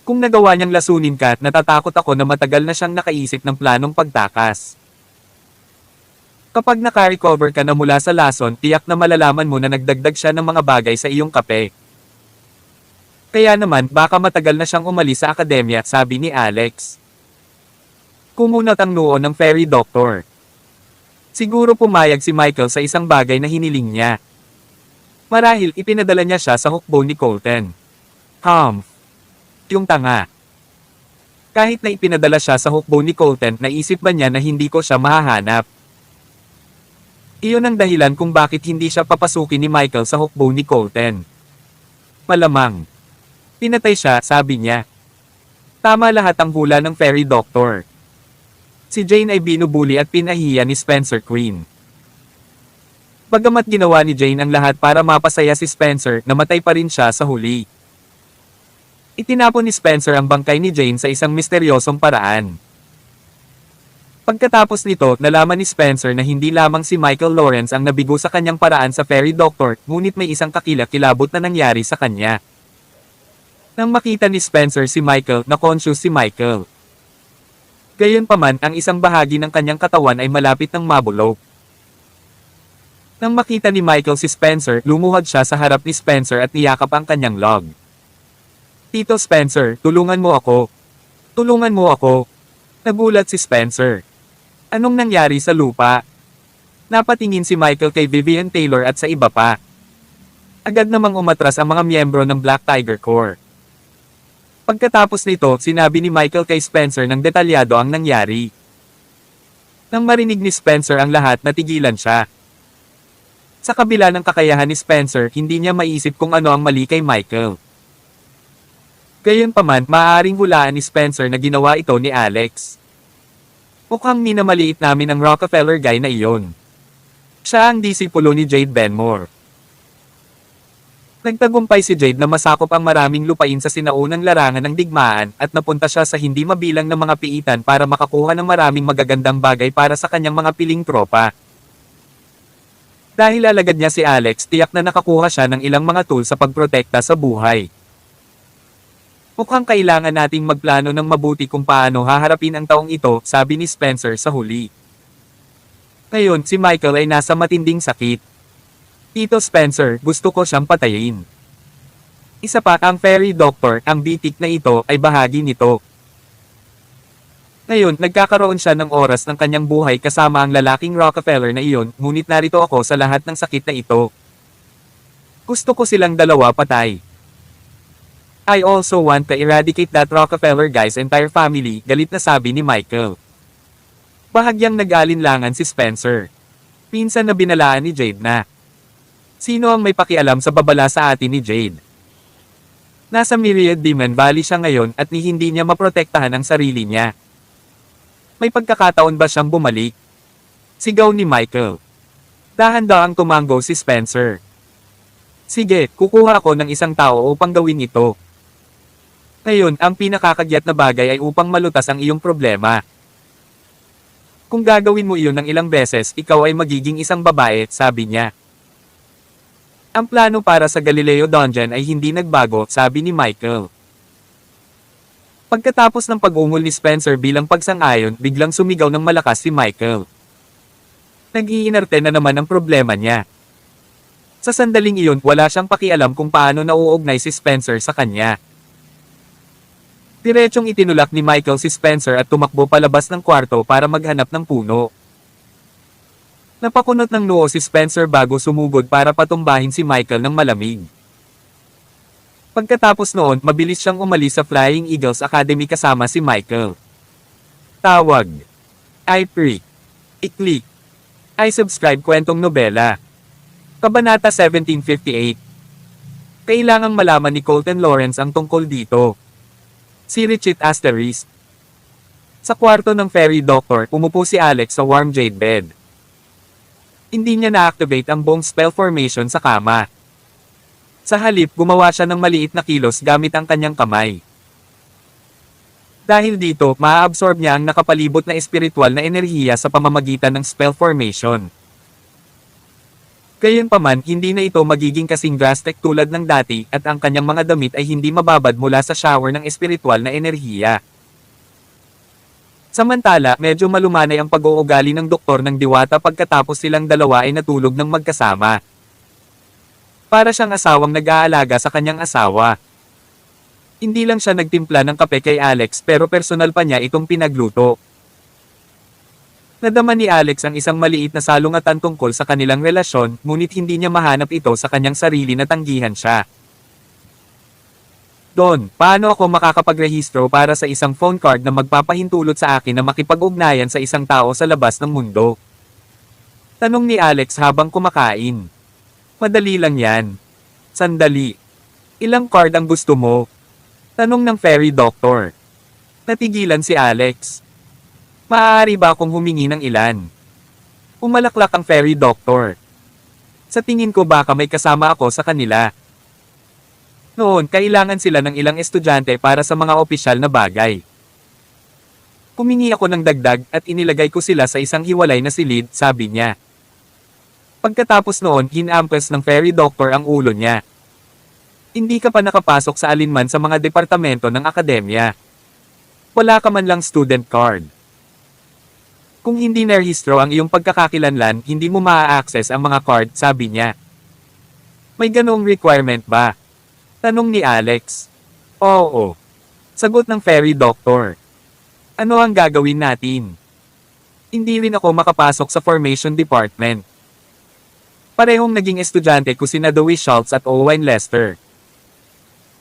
Kung nagawa niyang lasunin ka, natatakot ako na matagal na siyang nakaisip ng planong pagtakas. Kapag naka-recover ka na mula sa lason, tiyak na malalaman mo na nagdagdag siya ng mga bagay sa iyong kape. Kaya naman, baka matagal na siyang umalis sa akademya, sabi ni Alex. Kumunat ang noo ng Fairy Doctor. Siguro pumayag si Michael sa isang bagay na hiniling niya. Marahil ipinadala niya siya sa hukbo ni Colton. Yung tanga. Kahit na ipinadala siya sa hukbo ni Colton, naisip ba niya na hindi ko siya mahahanap? Iyon ang dahilan kung bakit hindi siya papasukin ni Michael sa hukbo ni Colton. Malamang. Pinatay siya, sabi niya. Tama lahat ang hula ng Fairy Doctor. Si Jane ay binubuli at pinahiya ni Spencer Queen. Bagamat ginawa ni Jane ang lahat para mapasaya si Spencer, namatay pa rin siya sa huli. Itinapon ni Spencer ang bangkay ni Jane sa isang misteryosong paraan. Pagkatapos nito, nalaman ni Spencer na hindi lamang si Michael Lawrence ang nabigo sa kanyang paraan sa Fairy Doctor, ngunit may isang kakilakilabot na nangyari sa kanya. Nang makita ni Spencer si Michael, na-conscious si Michael. Gayunpaman, ang isang bahagi ng kanyang katawan ay malapit ng mabulok. Nang makita ni Michael si Spencer, lumuhod siya sa harap ni Spencer at niyakap ang kanyang log. Tito Spencer, tulungan mo ako. Tulungan mo ako. Nagulat si Spencer. Anong nangyari sa lupa? Napatingin si Michael kay Vivian Taylor at sa iba pa. Agad namang umatras ang mga miyembro ng Black Tiger Corps. Pagkatapos nito, sinabi ni Michael kay Spencer ng detalyado ang nangyari. Nang marinig ni Spencer ang lahat, natigilan siya. Sa kabila ng kakayahan ni Spencer, hindi niya maiisip kung ano ang mali kay Michael. Gayunpaman, maaaring hulaan ni Spencer na ginawa ito ni Alex. Mukhang minamaliit namin ang Rockefeller guy na iyon. Siya ang disipulo ni Jade Benmore. Nagtagumpay si Jade na masakop ang maraming lupain sa sinaunang larangan ng digmaan at napunta siya sa hindi mabilang na mga piitan para makakuha ng maraming magagandang bagay para sa kanyang mga piling tropa. Dahil alagad niya si Alex, tiyak na nakakuha siya ng ilang mga tool sa pagprotekta sa buhay. Mukhang kailangan nating magplano ng mabuti kung paano haharapin ang taong ito, sabi ni Spencer sa huli. Ngayon, si Michael ay nasa matinding sakit. Tito Spencer, gusto ko siyang patayin. Isa pa, ang fairy doctor, ang bitik na ito, ay bahagi nito. Ngayon, nagkakaroon siya ng oras ng kanyang buhay kasama ang lalaking Rockefeller na iyon, ngunit narito ako sa lahat ng sakit na ito. Gusto ko silang dalawa patay. I also want to eradicate that Rockefeller guy's entire family, galit na sabi ni Michael. Bahagyang nag-alinlangan si Spencer. Pinsan na binalaan ni Jade na. Sino ang may pakialam sa babala sa atin ni Jade? Nasa Myriad Demon Valley siya ngayon at hindi niya maprotektahan ang sarili niya. May pagkakataon ba siyang bumalik? Sigaw ni Michael. Dahan-dahang tumango si Spencer. Sige, kukuha ako ng isang tao upang gawin ito. Ngayon, ang pinakakagyat na bagay ay upang malutas ang iyong problema. Kung gagawin mo iyon ng ilang beses, ikaw ay magiging isang babae, sabi niya. Ang plano para sa Galileo Dungeon ay hindi nagbago, sabi ni Michael. Pagkatapos ng pag-ungol ni Spencer bilang pagsang-ayon, biglang sumigaw ng malakas si Michael. Nag-iinarte na naman ang problema niya. Sa sandaling iyon, wala siyang pakialam kung paano nauugnay si Spencer sa kanya. Diretsong itinulak ni Michael si Spencer at tumakbo palabas ng kwarto para maghanap ng puno. Napakunot ng noo si Spencer bago sumugod para patumbahin si Michael ng malamig. Pagkatapos noon, mabilis siyang umalis sa Flying Eagles Academy kasama si Michael. Tawag. I-Pre. I-Click. I-Subscribe kwentong nobela. Kabanata 1758. Kailangang malaman ni Colton Lawrence ang tungkol dito. Si Richie Asterisk. Sa kwarto ng fairy doctor, umupo si Alex sa warm jade bed. Hindi niya na-activate ang bone spell formation sa kama. Sa halip, gumawa siya ng maliit na kilos gamit ang kanyang kamay. Dahil dito, maa-absorb niya ang nakapalibot na espiritual na enerhiya sa pamamagitan ng spell formation. Gayunpaman, hindi na ito magiging kasing drastic tulad ng dati at ang kanyang mga damit ay hindi mababad mula sa shower ng espiritual na enerhiya. Samantala, medyo malumanay ang pag-uugali ng doktor ng diwata pagkatapos silang dalawa ay natulog ng magkasama. Para siyang asawang nag-aalaga sa kanyang asawa. Hindi lang siya nagtimpla ng kape kay Alex pero personal pa niya itong pinagluto. Nadama ni Alex ang isang maliit na salungatan tungkol sa kanilang relasyon, ngunit hindi niya mahanap ito sa kanyang sarili na tanggihan siya. Don, paano ako makakapagrehistro para sa isang phone card na magpapahintulot sa akin na makipag-ugnayan sa isang tao sa labas ng mundo? Tanong ni Alex habang kumakain. Madali lang yan. Sandali. Ilang card ang gusto mo? Tanong ng fairy doctor. Natigilan si Alex. Maaari ba akong humingi ng ilan? Umalaklak ang fairy doctor. Sa tingin ko baka may kasama ako sa kanila. Noon, kailangan sila ng ilang estudyante para sa mga opisyal na bagay. Humingi ako ng dagdag at inilagay ko sila sa isang hiwalay na silid, sabi niya. Pagkatapos noon, hinampes ng fairy doctor ang ulo niya. Hindi ka pa nakapasok sa alinman sa mga departamento ng akademya. Wala ka man lang student card. Kung hindi narehistro ang iyong pagkakakilanlan, hindi mo maa-access ang mga card, sabi niya. May ganoong requirement ba? Tanong ni Alex. Oo. Sagot ng fairy doctor. Ano ang gagawin natin? Hindi rin ako makapasok sa formation department. Parehong naging estudyante ko sina Dewey Schultz at Owen Lester.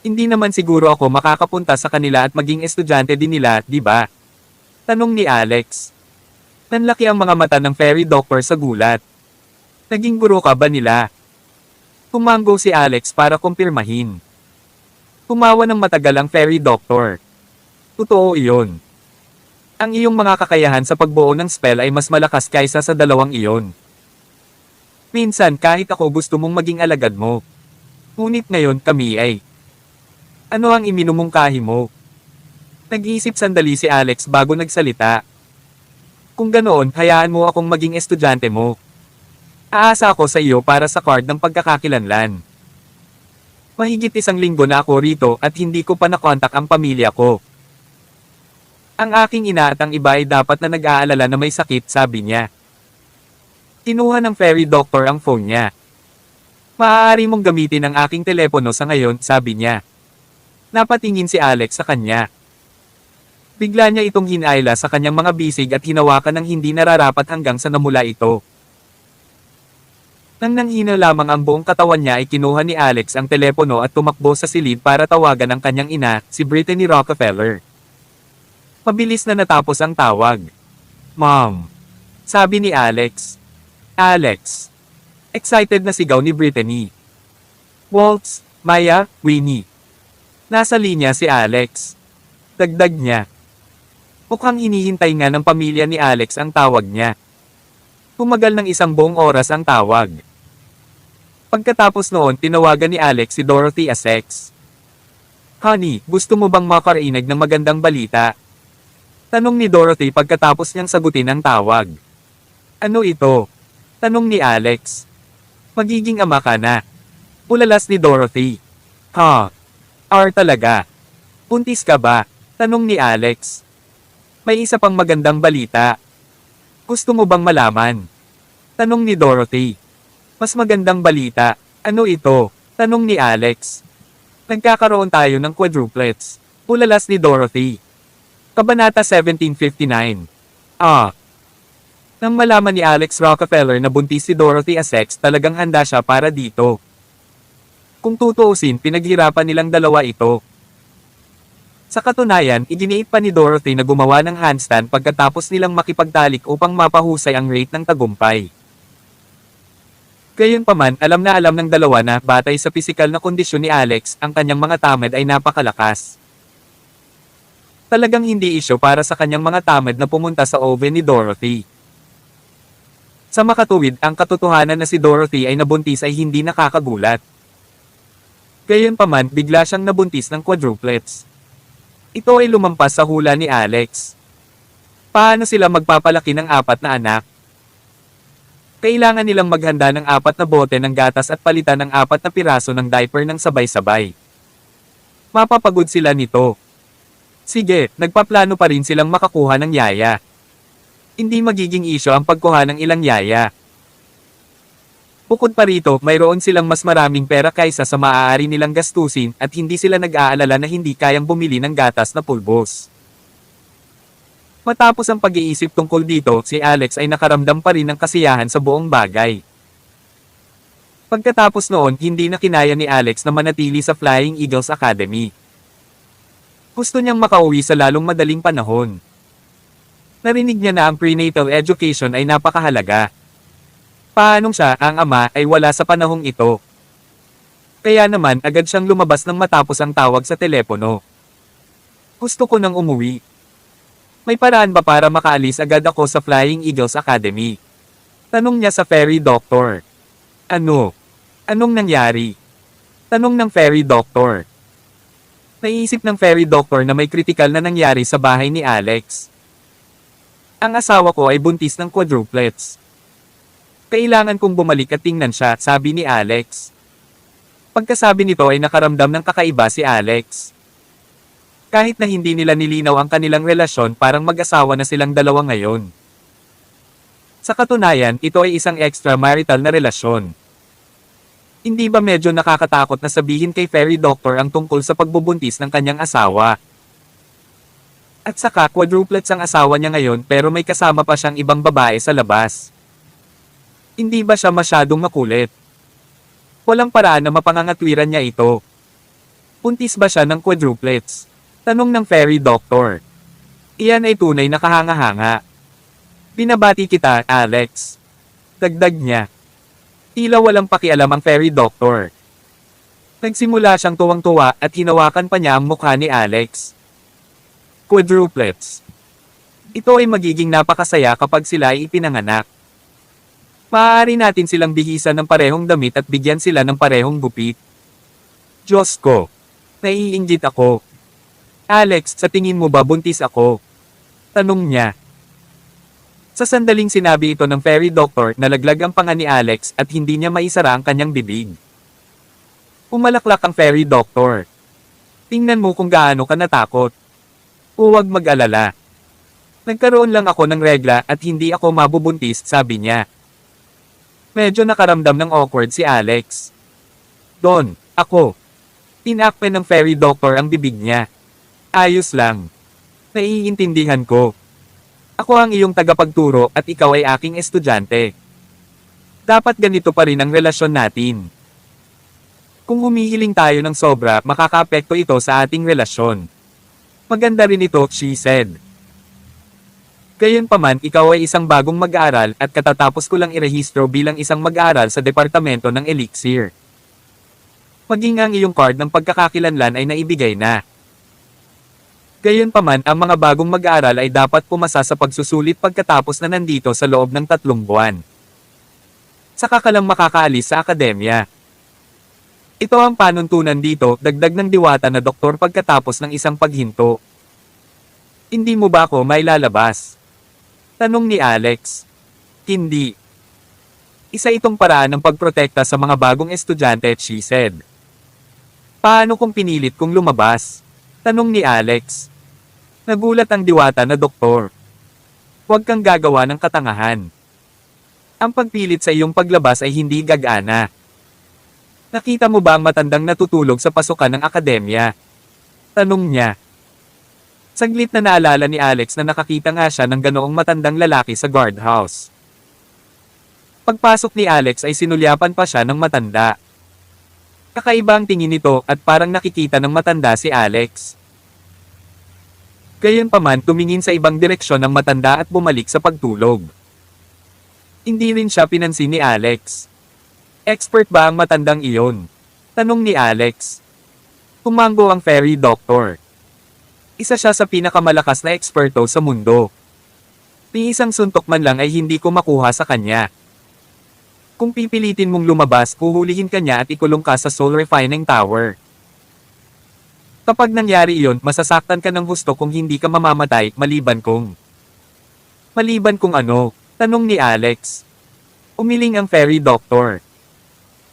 Hindi naman siguro ako makakapunta sa kanila at maging estudyante din nila, di ba? Tanong ni Alex. Nanlaki ang mga mata ng fairy doctor sa gulat. Naging guro ka ba nila? Tumango si Alex para kumpirmahin. Tumawa ng matagal ang fairy doctor. Totoo iyon. Ang iyong mga kakayahan sa pagbuo ng spell ay mas malakas kaysa sa dalawang iyon. Minsan kahit ako gusto mong maging alagad mo. Ngunit ngayon kami ay, ano ang iminumungkahi mo? Nag-iisip sandali si Alex bago nagsalita. Kung ganoon, hayaan mo akong maging estudyante mo. Aasa ako sa iyo para sa card ng pagkakakilanlan. Mahigit 1 linggo na ako rito at hindi ko pa nakontak ang pamilya ko. Ang aking ina at ang iba ay dapat na nag-aalala na may sakit, sabi niya. Kinuha ng fairy doctor ang phone niya. Maaari mong gamitin ang aking telepono sa ngayon, sabi niya. Napatingin si Alex sa kanya. Bigla niya itong hinayla sa kanyang mga bisig at hinawakan ng hindi nararapat hanggang sa namula ito. Nang nanghina lamang ang buong katawan niya ay kinuha ni Alex ang telepono at tumakbo sa silid para tawagan ang kanyang ina, si Brittany Rockefeller. Mabilis na natapos ang tawag. Mom, sabi ni Alex. Alex. Excited na sigaw ni Brittany. Waltz, Maya, Winnie. Nasa linya si Alex. Dagdag niya. Mukhang hinihintay nga ng pamilya ni Alex ang tawag niya. Tumagal ng 1 buong oras ang tawag. Pagkatapos noon, tinawagan ni Alex si Dorothy Essex. Honey, gusto mo bang makarinig ng magandang balita? Tanong ni Dorothy pagkatapos niyang sagutin ang tawag. Ano ito? Tanong ni Alex. Magiging ama ka na. Ulalas ni Dorothy. Ha? Talaga? Buntis ka ba? Tanong ni Alex. May isa pang magandang balita. Gusto mo bang malaman? Tanong ni Dorothy. Mas magandang balita. Ano ito? Tanong ni Alex. Nagkakaroon tayo ng quadruplets. Ulalas ni Dorothy. Kabanata 1759. Nang malaman ni Alex Rockefeller na buntis si Dorothy Essex, talagang handa siya para dito. Kung tutuusin, pinaghirapan nilang dalawa ito. Sa katunayan, iginiit pa ni Dorothy na gumawa ng handstand pagkatapos nilang makipagtalik upang mapahusay ang rate ng tagumpay. Gayunpaman, alam na alam ng dalawa na, batay sa pisikal na kondisyon ni Alex, ang kanyang mga tamad ay napakalakas. Talagang hindi isyo para sa kanyang mga tamad na pumunta sa oven ni Dorothy. Sa makatuwid, ang katotohanan na si Dorothy ay nabuntis ay hindi nakakagulat. Gayunpaman, bigla siyang nabuntis ng quadruplets. Ito ay lumampas sa hula ni Alex. Paano sila magpapalaki ng 4 na anak? Kailangan nilang maghanda ng 4 na bote ng gatas at palitan ng 4 na piraso ng diaper ng sabay-sabay. Mapapagod sila nito. Sige, nagpaplano pa rin silang makakuha ng yaya. Hindi magiging isyo ang pagkuha ng ilang yaya. Bukod pa rito, mayroon silang mas maraming pera kaysa sa maaari nilang gastusin at hindi sila nag-aalala na hindi kayang bumili ng gatas na pulbos. Matapos ang pag-iisip tungkol dito, si Alex ay nakaramdam pa rin ng kasiyahan sa buong bagay. Pagkatapos noon, hindi na kinaya ni Alex na manatili sa Flying Eagles Academy. Gusto niyang makauwi sa lalong madaling panahon. Narinig niya na ang prenatal education ay napakahalaga. Paanong siya, ang ama, ay wala sa panahong ito. Kaya naman, agad siyang lumabas nang matapos ang tawag sa telepono. Gusto ko nang umuwi. May paraan ba para makaalis agad ako sa Flying Eagles Academy? Tanong niya sa fairy doctor. Ano? Anong nangyari? Tanong ng fairy doctor. Naisip ng fairy doctor na may kritikal na nangyari sa bahay ni Alex. Ang asawa ko ay buntis ng quadruplets. Kailangan kong bumalik at tingnan siya, sabi ni Alex. Pagkasabi nito ay nakaramdam ng kakaiba si Alex. Kahit na hindi nila nilinaw ang kanilang relasyon, parang mag-asawa na silang dalawa ngayon. Sa katunayan, ito ay isang extramarital na relasyon. Hindi ba medyo nakakatakot na sabihin kay fairy doctor ang tungkol sa pagbubuntis ng kanyang asawa? At saka quadruplets ang asawa niya ngayon pero may kasama pa siyang ibang babae sa labas. Hindi ba siya masyadong makulit? Walang paraan na mapangangatwiran niya ito. Buntis ba siya ng quadruplets? Tanong ng fairy doctor. Iyan ay tunay na kahanga-hanga. Binabati kita, Alex. Dagdag niya. Tila walang pakialam ang fairy doctor. Nagsimula siyang tuwang-tuwa at hinawakan pa niya ang mukha ni Alex. Quadruplets. Ito ay magiging napakasaya kapag sila ay ipinanganak. Maaari natin silang bihisan ng parehong damit at bigyan sila ng parehong gupit. Diyos ko. Naiinggit ako. Alex, sa tingin mo ba buntis ako? Tanong niya. Sa sandaling sinabi ito ng fairy doctor, nalaglag ang panga ni Alex at hindi niya maisara ang kanyang bibig. Umalaklak ang fairy doctor. Tingnan mo kung gaano ka natakot. Huwag mag-alala. Nagkaroon lang ako ng regla at hindi ako mabubuntis, sabi niya. Medyo nakaramdam ng awkward si Alex. Don, ako. Tinakpan ng fairy doctor ang bibig niya. Ayos lang. Naiintindihan ko. Ako ang iyong tagapagturo at ikaw ay aking estudyante. Dapat ganito pa rin ang relasyon natin. Kung humihiling tayo ng sobra, makakaapekto ito sa ating relasyon. Maganda rin ito, she said. Gayunpaman, ikaw ay isang bagong mag-aaral at katatapos ko lang irehistro bilang isang mag-aaral sa departamento ng Elixir. Maging ang iyong card ng pagkakakilanlan ay naibigay na. Gayunpaman, ang mga bagong mag-aaral ay dapat pumasa sa pagsusulit pagkatapos na nandito sa loob ng 3 buwan. Saka ka lang makakaalis sa akademya. Ito ang panuntunan dito, dagdag ng diwata na doktor pagkatapos ng isang paghinto. Hindi mo ba ako may lalabas? Tanong ni Alex. Hindi. Isa itong paraan ng pagprotekta sa mga bagong estudyante, she said. Paano kung pinilit kong lumabas? Tanong ni Alex. Nagulat ang diwata na doktor. Huwag kang gagawa ng katangahan. Ang pagpilit sa iyong paglabas ay hindi gagana. Nakita mo ba ang matandang natutulog sa pasukan ng akademya? Tanong niya. Saglit na naalala ni Alex na nakakita nga siya ng ganoong matandang lalaki sa guardhouse. Pagpasok ni Alex ay sinulyapan pa siya ng matanda. Kakaiba ang tingin nito at parang nakikita ng matanda si Alex. Gayunpaman, tumingin sa ibang direksyon ng matanda at bumalik sa pagtulog. Hindi rin siya pinansin ni Alex. Expert ba ang matandang iyon? Tanong ni Alex. Tumango ang fairy doctor. Isa siya sa pinakamalakas na eksperto sa mundo. Ni isang suntok man lang ay hindi ko makuha sa kanya. Kung pipilitin mong lumabas, huhulihin ka niya at ikulong ka sa Soul Refining Tower. Kapag nangyari iyon, masasaktan ka ng husto kung hindi ka mamamatay, maliban kung... Maliban kung ano? Tanong ni Alex. Umiling ang fairy doctor.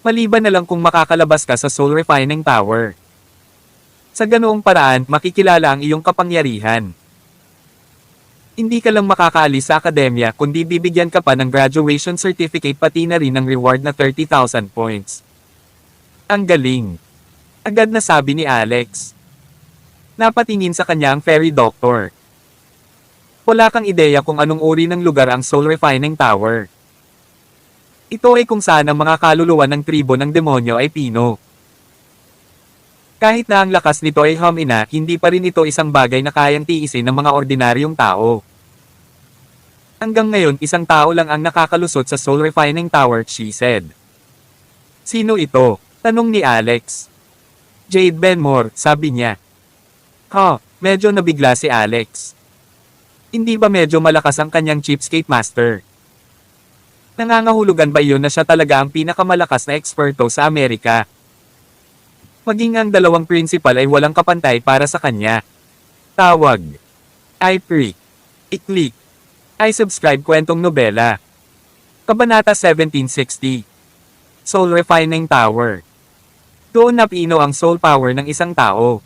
Maliban na lang kung makakalabas ka sa Soul Refining Tower. Sa ganoong paraan, makikilala ang iyong kapangyarihan. Hindi ka lang makakaalis sa akademya kundi bibigyan ka pa ng graduation certificate pati na rin ng reward na 30,000 points. Ang galing. Agad na sabi ni Alex. Napatingin sa kanya ang fairy doctor. Wala kang ideya kung anong uri ng lugar ang Soul Refining Tower. Ito ay kung saan ang mga kaluluwa ng tribo ng demonyo ay pino. Kahit na ang lakas nito ay humina, hindi pa rin ito isang bagay na kayang tiisin ng mga ordinaryong tao. Hanggang ngayon, isang tao lang ang nakakalusot sa Soul Refining Tower, she said. Sino ito? Tanong ni Alex. Jade Benmore, sabi niya. Medyo nabigla si Alex. Hindi ba medyo malakas ang kanyang cheapskate master? Nangangahulugan ba iyon na siya talaga ang pinakamalakas na eksperto sa Amerika? Maging ang dalawang principal ay walang kapantay para sa kanya. Tawag. I-Pre. I-Click. I-Subscribe kwentong nobela. Kabanata 1760. Soul Refining Tower. Doon napino ang soul power ng isang tao.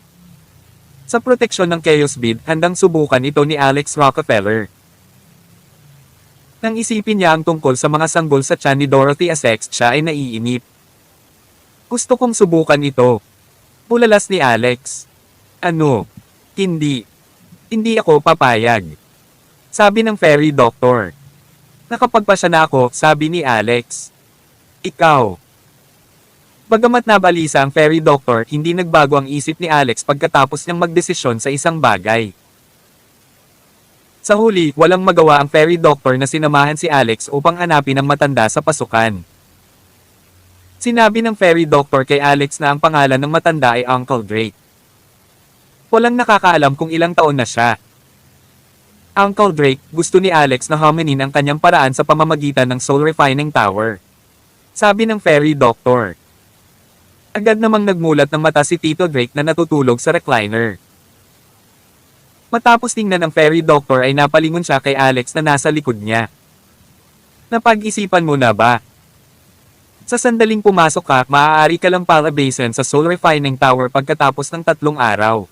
Sa proteksyon ng Chaos Bead, handang subukan ito ni Alex Rockefeller. Nang isipin niya ang tungkol sa mga sanggol sa tiyan ni Dorothy Essex, siya ay naiinip. Gusto kong subukan ito. Bulalas ni Alex. Ano? Hindi. Hindi ako papayag. Sabi ng fairy doctor. Nakapagpasya na ako, sabi ni Alex. Ikaw. Bagamat nabalisa ang fairy doctor, hindi nagbago ang isip ni Alex pagkatapos niyang magdesisyon sa isang bagay. Sa huli, walang magawa ang fairy doctor na sinamahan si Alex upang hanapin ang matanda sa pasukan. Sinabi ng fairy doctor kay Alex na ang pangalan ng matanda ay Uncle Drake. Walang nakakaalam kung ilang taon na siya. Uncle Drake, gusto ni Alex na huminin ang kanyang paraan sa pamamagitan ng Soul Refining Tower. Sabi ng fairy doctor. Agad namang nagmulat ng mata si Tito Drake na natutulog sa recliner. Matapos tingnan ng fairy doctor ay napalingon siya kay Alex na nasa likod niya. Napag-isipan mo na ba? Sa sandaling pumasok ka, maaari ka lang palabasin sa Soul Refining Tower pagkatapos ng 3 araw.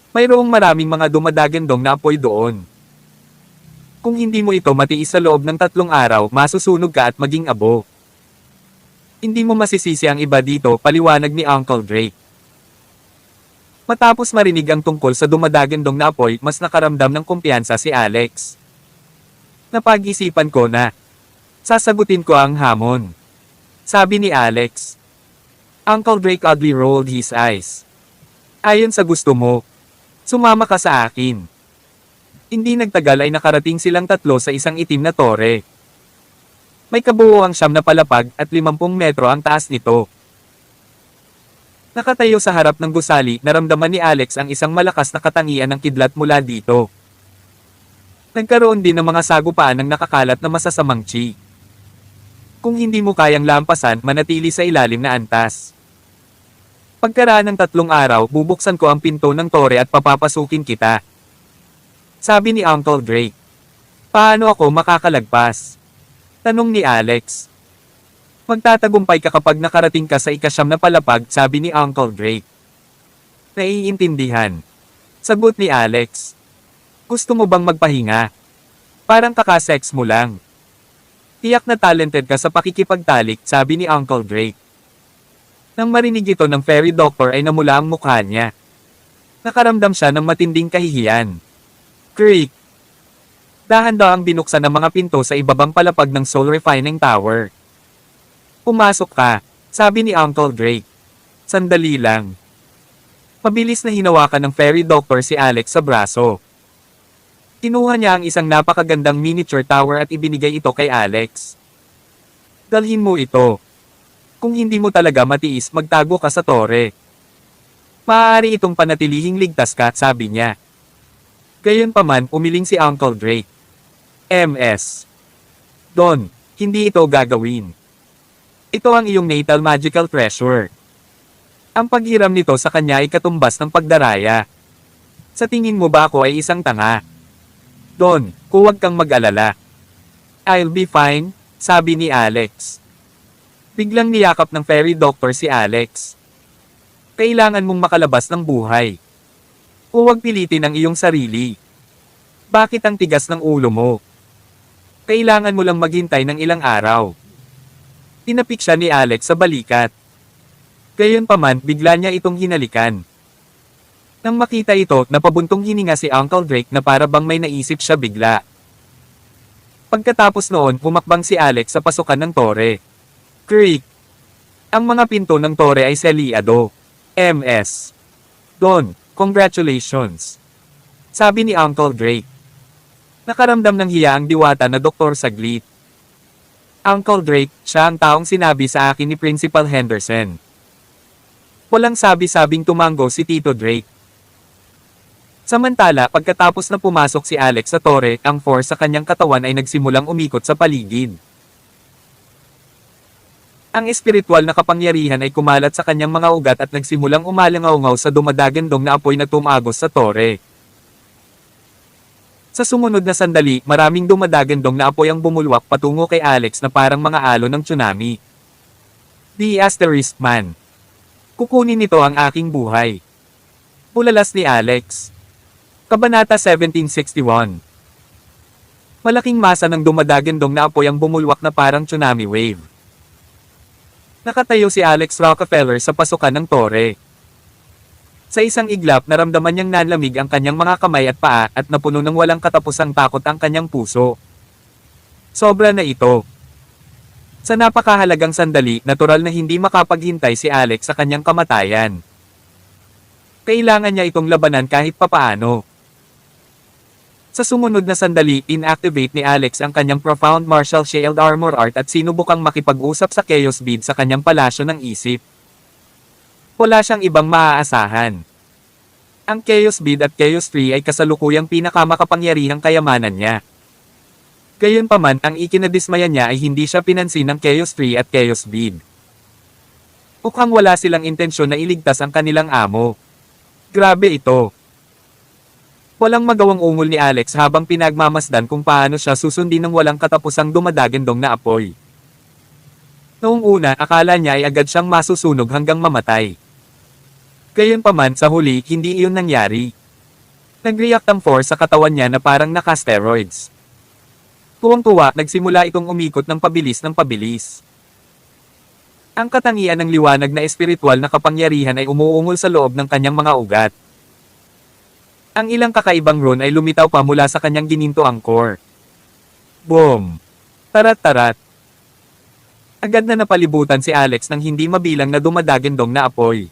Mayroong maraming mga dumadagandong na apoy doon. Kung hindi mo ito matiis sa loob ng 3 araw, masusunog ka at maging abo. Hindi mo masisisi ang iba dito, paliwanag ni Uncle Drake. Matapos marinig ang tungkol sa dumadagandong na apoy, mas nakaramdam ng kumpiyansa si Alex. Napag-isipan ko na. Sasagutin ko ang hamon. Sabi ni Alex. Uncle Drake oddly rolled his eyes. Ayon sa gusto mo, sumama ka sa akin. Hindi nagtagal ay nakarating silang 3 sa isang itim na tore. May kabuuang 9 na palapag at 50 metro ang taas nito. Nakatayo sa harap ng gusali, naramdaman ni Alex ang isang malakas na katangian ng kidlat mula dito. Nagkaroon din ng mga sagupaan ng nakakalat na masasamang chi. Kung hindi mo kayang lampasan, manatili sa ilalim na antas. Pagkaraan ng 3 araw, bubuksan ko ang pinto ng tore at papapasukin kita. Sabi ni Uncle Drake. Paano ako makakalagpas? Tanong ni Alex. Magtatagumpay ka kapag nakarating ka sa 9 na palapag, sabi ni Uncle Drake. Naiintindihan. Sagot ni Alex. Gusto mo bang magpahinga? Parang kakasex mo lang. Tiyak na talented ka sa pakikipagtalik, sabi ni Uncle Drake. Nang marinig ito ng fairy doctor ay namula ang mukha niya. Nakaramdam siya ng matinding kahihiyan. Creak! Dahan-dahang binuksan ng mga pinto sa ibabang palapag ng Soul Refining Tower. Pumasok ka, sabi ni Uncle Drake. Sandali lang. Mabilis na hinawakan ng fairy doctor si Alex sa braso. Kinuha niya ang isang napakagandang miniature tower at ibinigay ito kay Alex. Dalhin mo ito. Kung hindi mo talaga matiis, magtago ka sa tore. Maaari itong panatilihing ligtas ka, sabi niya. Gayunpaman, umiling si Uncle Drake. MS. Don, hindi ito gagawin. Ito ang iyong natal magical treasure. Ang paghiram nito sa kanya ay katumbas ng pagdaraya. Sa tingin mo ba ako ay isang tanga? Don, huwag kang mag-alala. I'll be fine, sabi ni Alex. Biglang niyakap ng fairy doctor si Alex. Kailangan mong makalabas ng buhay. Huwag pilitin ang iyong sarili. Bakit ang tigas ng ulo mo? Kailangan mo lang maghintay ng ilang araw. Tinapik siya ni Alex sa balikat. Gayunpaman, bigla niya itong hinalikan. Nang makita ito, napabuntong hininga si Uncle Drake na para bang may naisip siya bigla. Pagkatapos noon, pumakbang si Alex sa pasukan ng tore. Creak! Ang mga pinto ng tore ay seliado. MS. Don, congratulations. Sabi ni Uncle Drake. Nakaramdam ng hiya ang diwata na Dr. Saglit. Uncle Drake, siya ang taong sinabi sa akin ni Principal Henderson. Walang sabi-sabing tumango si Tito Drake. Samantala, pagkatapos na pumasok si Alex sa tore, ang force sa kanyang katawan ay nagsimulang umikot sa paligid. Ang espiritual na kapangyarihan ay kumalat sa kanyang mga ugat at nagsimulang umalangaw-ngaw sa dumadagandong na apoy na tumagos sa tore. Sa sumunod na sandali, maraming dumadagandong na apoy ang bumulwak patungo kay Alex na parang mga alon ng tsunami. The Asterisk Man. Kukunin nito ang aking buhay. Bulalas ni Alex. Kabanata 1761. Malaking masa ng dumadagandong na apoy ang bumulwak na parang tsunami wave. Nakatayo si Alex Rockefeller sa pasukan ng tore. Sa isang iglap, naramdaman niyang nanlamig ang kanyang mga kamay at paa at napuno ng walang katapusang takot ang kanyang puso. Sobra na ito. Sa napakahalagang sandali, natural na hindi makapaghintay si Alex sa kanyang kamatayan. Kailangan niya itong labanan kahit papaano. Sa sumunod na sandali, inactivate ni Alex ang kanyang Profound Martial Shield Armor Art at sinubukang makipag-usap sa Chaos Bead sa kanyang palasyo ng isip. Wala siyang ibang maaasahan. Ang Chaos Bead at Chaos Tree ay kasalukuyang pinakamakapangyarihang kayamanan niya. Gayunpaman, ang ikinadismaya niya ay hindi siya pinansin ng Chaos Tree at Chaos Bead. Mukhang wala silang intensyon na iligtas ang kanilang amo. Grabe ito. Walang magawang ungol ni Alex habang pinagmamasdan kung paano siya susundin ng walang katapusang dumadagandong na apoy. Noong una, akala niya ay agad siyang masusunog hanggang mamatay. Gayunpaman sa huli, hindi iyon nangyari. Nag-react ang force sa katawan niya na parang naka-steroids. Tuwang-tuwa, nagsimula itong umikot ng pabilis. Ang katangian ng liwanag na espiritual na kapangyarihan ay umuungol sa loob ng kanyang mga ugat. Ang ilang kakaibang rune ay lumitaw pa mula sa kanyang ginintoang core. Boom! Tarat-tarat! Agad na napalibutan si Alex ng hindi mabilang na dumadagandong na apoy.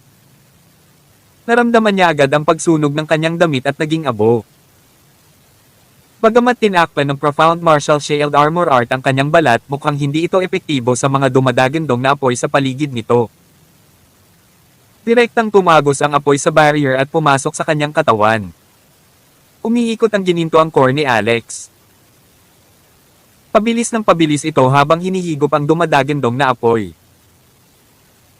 Naramdaman niya agad ang pagsunog ng kanyang damit at naging abo. Bagamat tinakpan ng profound martial shield armor art ang kanyang balat, mukhang hindi ito epektibo sa mga dumadagandong na apoy sa paligid nito. Direktang tumagos ang apoy sa barrier at pumasok sa kanyang katawan. Umiikot ang ginintoang core ni Alex. Pabilis ng pabilis ito habang hinihigop ang dumadagandong na apoy.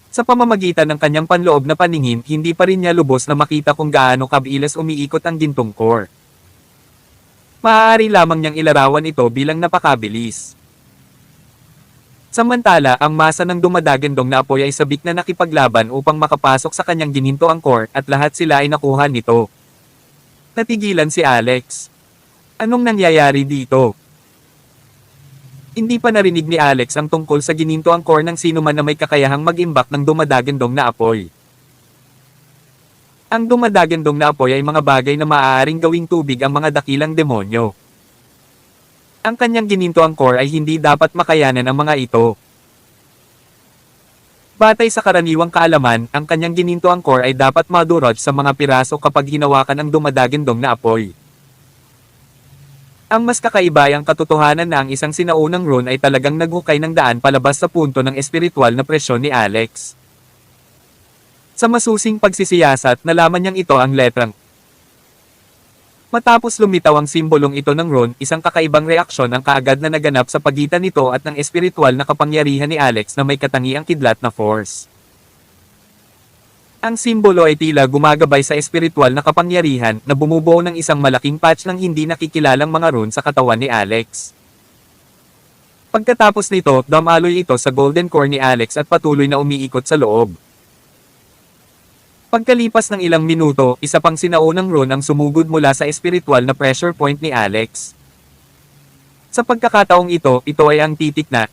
Sa pamamagitan ng kanyang panloob na paningin, hindi pa rin niya lubos na makita kung gaano kabilis umiikot ang gintong core. Maaari lamang niyang ilarawan ito bilang napakabilis. Samantala, ang masa ng dumadagandong na apoy ay sabik na nakipaglaban upang makapasok sa kanyang ginintoang core at lahat sila ay nakuha nito. Natigilan si Alex. Anong nangyayari dito? Hindi pa narinig ni Alex ang tungkol sa ginintoang core ng sino man na may kakayahang mag-imbak ng dumadagandong na apoy. Ang dumadagandong na apoy ay mga bagay na maaaring gawing tubig ang mga dakilang demonyo. Ang kanyang ginintoang core ay hindi dapat makayanan ang mga ito. Batay sa karaniwang kaalaman, ang kanyang ginintoang core ay dapat madurog sa mga piraso kapag hinawakan ang dumadagandong na apoy. Ang mas kakaiba ay ang katotohanan na ang isang sinaunang rune ay talagang naghukay ng daan palabas sa punto ng espiritual na presyon ni Alex. Sa masusing pagsisiyasat, nalaman niyang ito ang letrang. Matapos lumitaw ang simbolong ito ng rune, isang kakaibang reaksyon ang kaagad na naganap sa pagitan nito at ng espiritual na kapangyarihan ni Alex na may katangiang kidlat na force. Ang simbolo ay tila gumagabay sa espiritual na kapangyarihan na bumubuo ng isang malaking patch ng hindi nakikilalang mga rune sa katawan ni Alex. Pagkatapos nito, dumaloy ito sa golden core ni Alex at patuloy na umiikot sa loob. Pagkalipas ng ilang minuto, isa pang sinaunang rune ang sumugod mula sa espiritual na pressure point ni Alex. Sa pagkakataong ito ay ang titik na.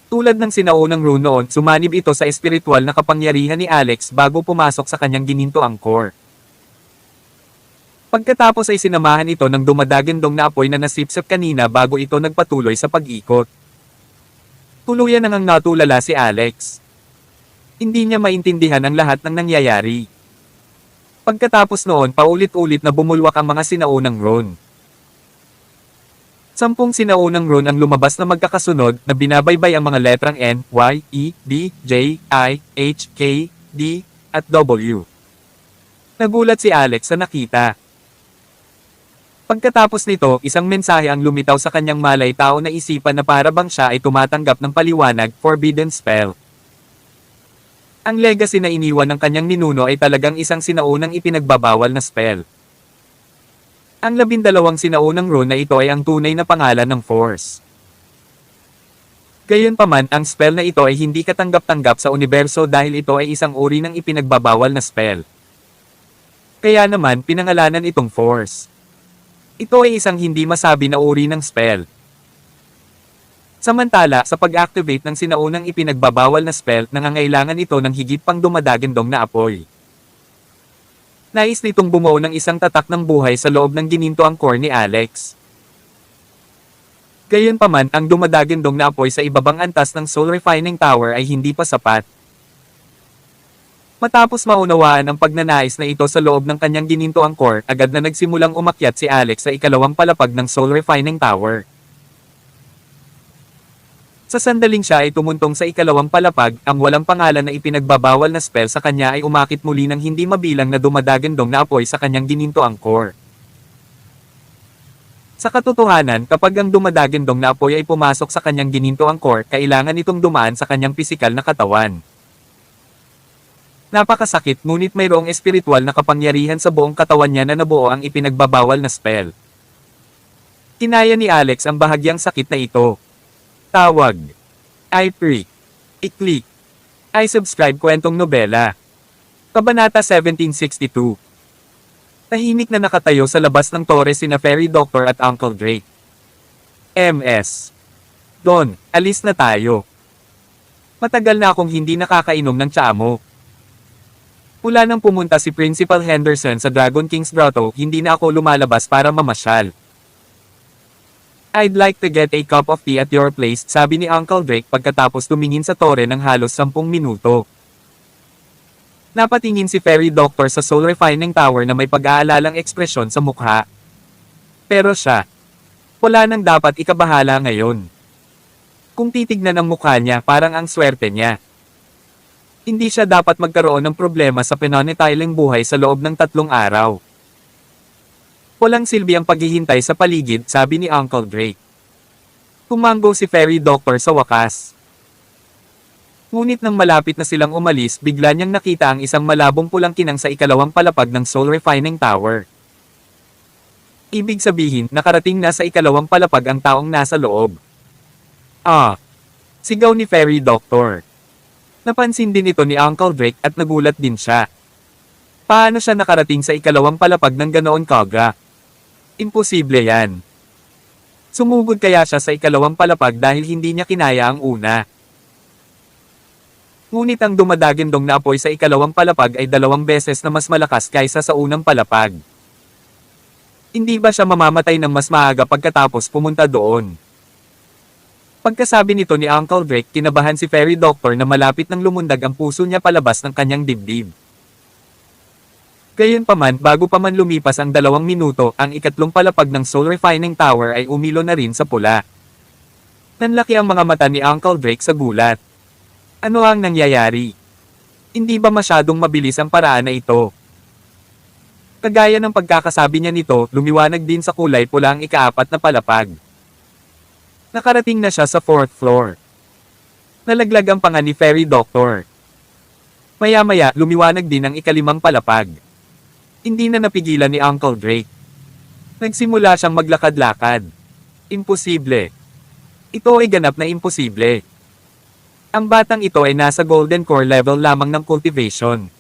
Tulad ng sinaunang rune noon, sumanib ito sa espiritual na kapangyarihan ni Alex bago pumasok sa kanyang ginintoang core. Pagkatapos ay sinamahan ito ng dumadagandong na apoy na nasipsip kanina bago ito nagpatuloy sa pag-ikot. Tuluyan nang natulala si Alex. Hindi niya maintindihan ang lahat ng nangyayari. Pagkatapos noon, paulit-ulit na bumulwak ang mga sinaunang rune. 10 sinaunang rune ang lumabas na magkakasunod na binabaybay ang mga letrang N, Y, E, D, J, I, H, K, D, at W. Nagulat si Alex sa nakita. Pagkatapos nito, isang mensahe ang lumitaw sa kanyang malay tao na isipan na para bang siya ay tumatanggap ng paliwanag, forbidden spell. Ang legacy na iniwan ng kanyang ninuno ay talagang isang sinaunang ipinagbabawal na spell. Ang 12 sinaunang rune na ito ay ang tunay na pangalan ng force. Gayunpaman, ang spell na ito ay hindi katanggap-tanggap sa universo dahil ito ay isang uri ng ipinagbabawal na spell. Kaya naman, pinangalanan itong force. Ito ay isang hindi masabi na uri ng spell. Samantala, sa pag-activate ng sinaunang ipinagbabawal na spell, nangangailangan ito ng higit pang dumadagandong na apoy. Nais nitong bumuo ng isang tatak ng buhay sa loob ng ginintoang core ni Alex. Gayunpaman, ang dumadagandong na apoy sa ibabang antas ng Soul Refining Tower ay hindi pa sapat. Matapos maunawaan ang pagnanais na ito sa loob ng kanyang ginintoang core, agad na nagsimulang umakyat si Alex sa ikalawang palapag ng Soul Refining Tower. Sa sandaling siya ay tumuntong sa ikalawang palapag, ang walang pangalan na ipinagbabawal na spell sa kanya ay umakit muli ng hindi mabilang na dumadagandong na apoy sa kanyang ginintoang core. Sa katotohanan, kapag ang dumadagandong na apoy ay pumasok sa kanyang ginintoang core, kailangan itong dumaan sa kanyang pisikal na katawan. Napakasakit ngunit mayroong espiritual na kapangyarihan sa buong katawan niya na nabuo ang ipinagbabawal na spell. Kinaya ni Alex ang bahagyang sakit na ito. Tawag. I-Prick. I-Click. I-Subscribe kwentong nobela. Kabanata 1762. Tahimik na nakatayo sa labas ng tore sina Fairy Doctor at Uncle Drake. MS. Don, alis na tayo. Matagal na akong hindi nakakainom ng tsaa mo. Mula nang pumunta si Principal Henderson sa Dragon King's Grotto, hindi na ako lumalabas para mamasyal. I'd like to get a cup of tea at your place, sabi ni Uncle Drake pagkatapos tumingin sa tore ng halos 10 minuto. Napatingin si Fairy Doctor sa Soul Refining Tower na may pag-aalalang ekspresyon sa mukha. Pero siya, wala nang dapat ikabahala ngayon. Kung titignan ang mukha niya, parang ang swerte niya. Hindi siya dapat magkaroon ng problema sa pinanitiling buhay sa loob ng 3 araw. Walang silbi ang paghihintay sa paligid, sabi ni Uncle Drake. Tumanggo si Fairy Doctor sa wakas. Ngunit nang malapit na silang umalis, bigla niyang nakita ang isang malabong pulang kinang sa ikalawang palapag ng Soul Refining Tower. Ibig sabihin, nakarating na sa ikalawang palapag ang taong nasa loob. Ah! Sigaw ni Fairy Doctor. Napansin din ito ni Uncle Drake at nagulat din siya. Paano siya nakarating sa ikalawang palapag ng ganoon kaga? Imposible yan. Sumugod kaya siya sa ikalawang palapag dahil hindi niya kinaya ang una. Ngunit ang dumadagindong na apoy sa ikalawang palapag ay 2 beses na mas malakas kaysa sa unang palapag. Hindi ba siya mamamatay ng mas maaga pagkatapos pumunta doon? Pagkasabi nito ni Uncle Drake, kinabahan si Fairy Doctor na malapit nang lumundag ang puso niya palabas ng kanyang dibdib. Gayunpaman, bago pa man lumipas ang 2 minuto, ang ikatlong palapag ng Soul Refining Tower ay umilo na rin sa pula. Nanlaki ang mga mata ni Uncle Drake sa gulat. Ano ang nangyayari? Hindi ba masyadong mabilis ang paraan na ito? Kagaya ng pagkakasabi niya nito, lumiwanag din sa kulay pula ang ika-4 na palapag. Nakarating na siya sa 4th floor. Nalaglag ang panga ni Fairy Doctor. Maya-maya, lumiwanag din ang ika-5 palapag. Hindi na napigilan ni Uncle Drake. Nagsimula siyang maglakad-lakad. Imposible. Ito ay ganap na imposible. Ang batang ito ay nasa Golden Core level lamang ng cultivation.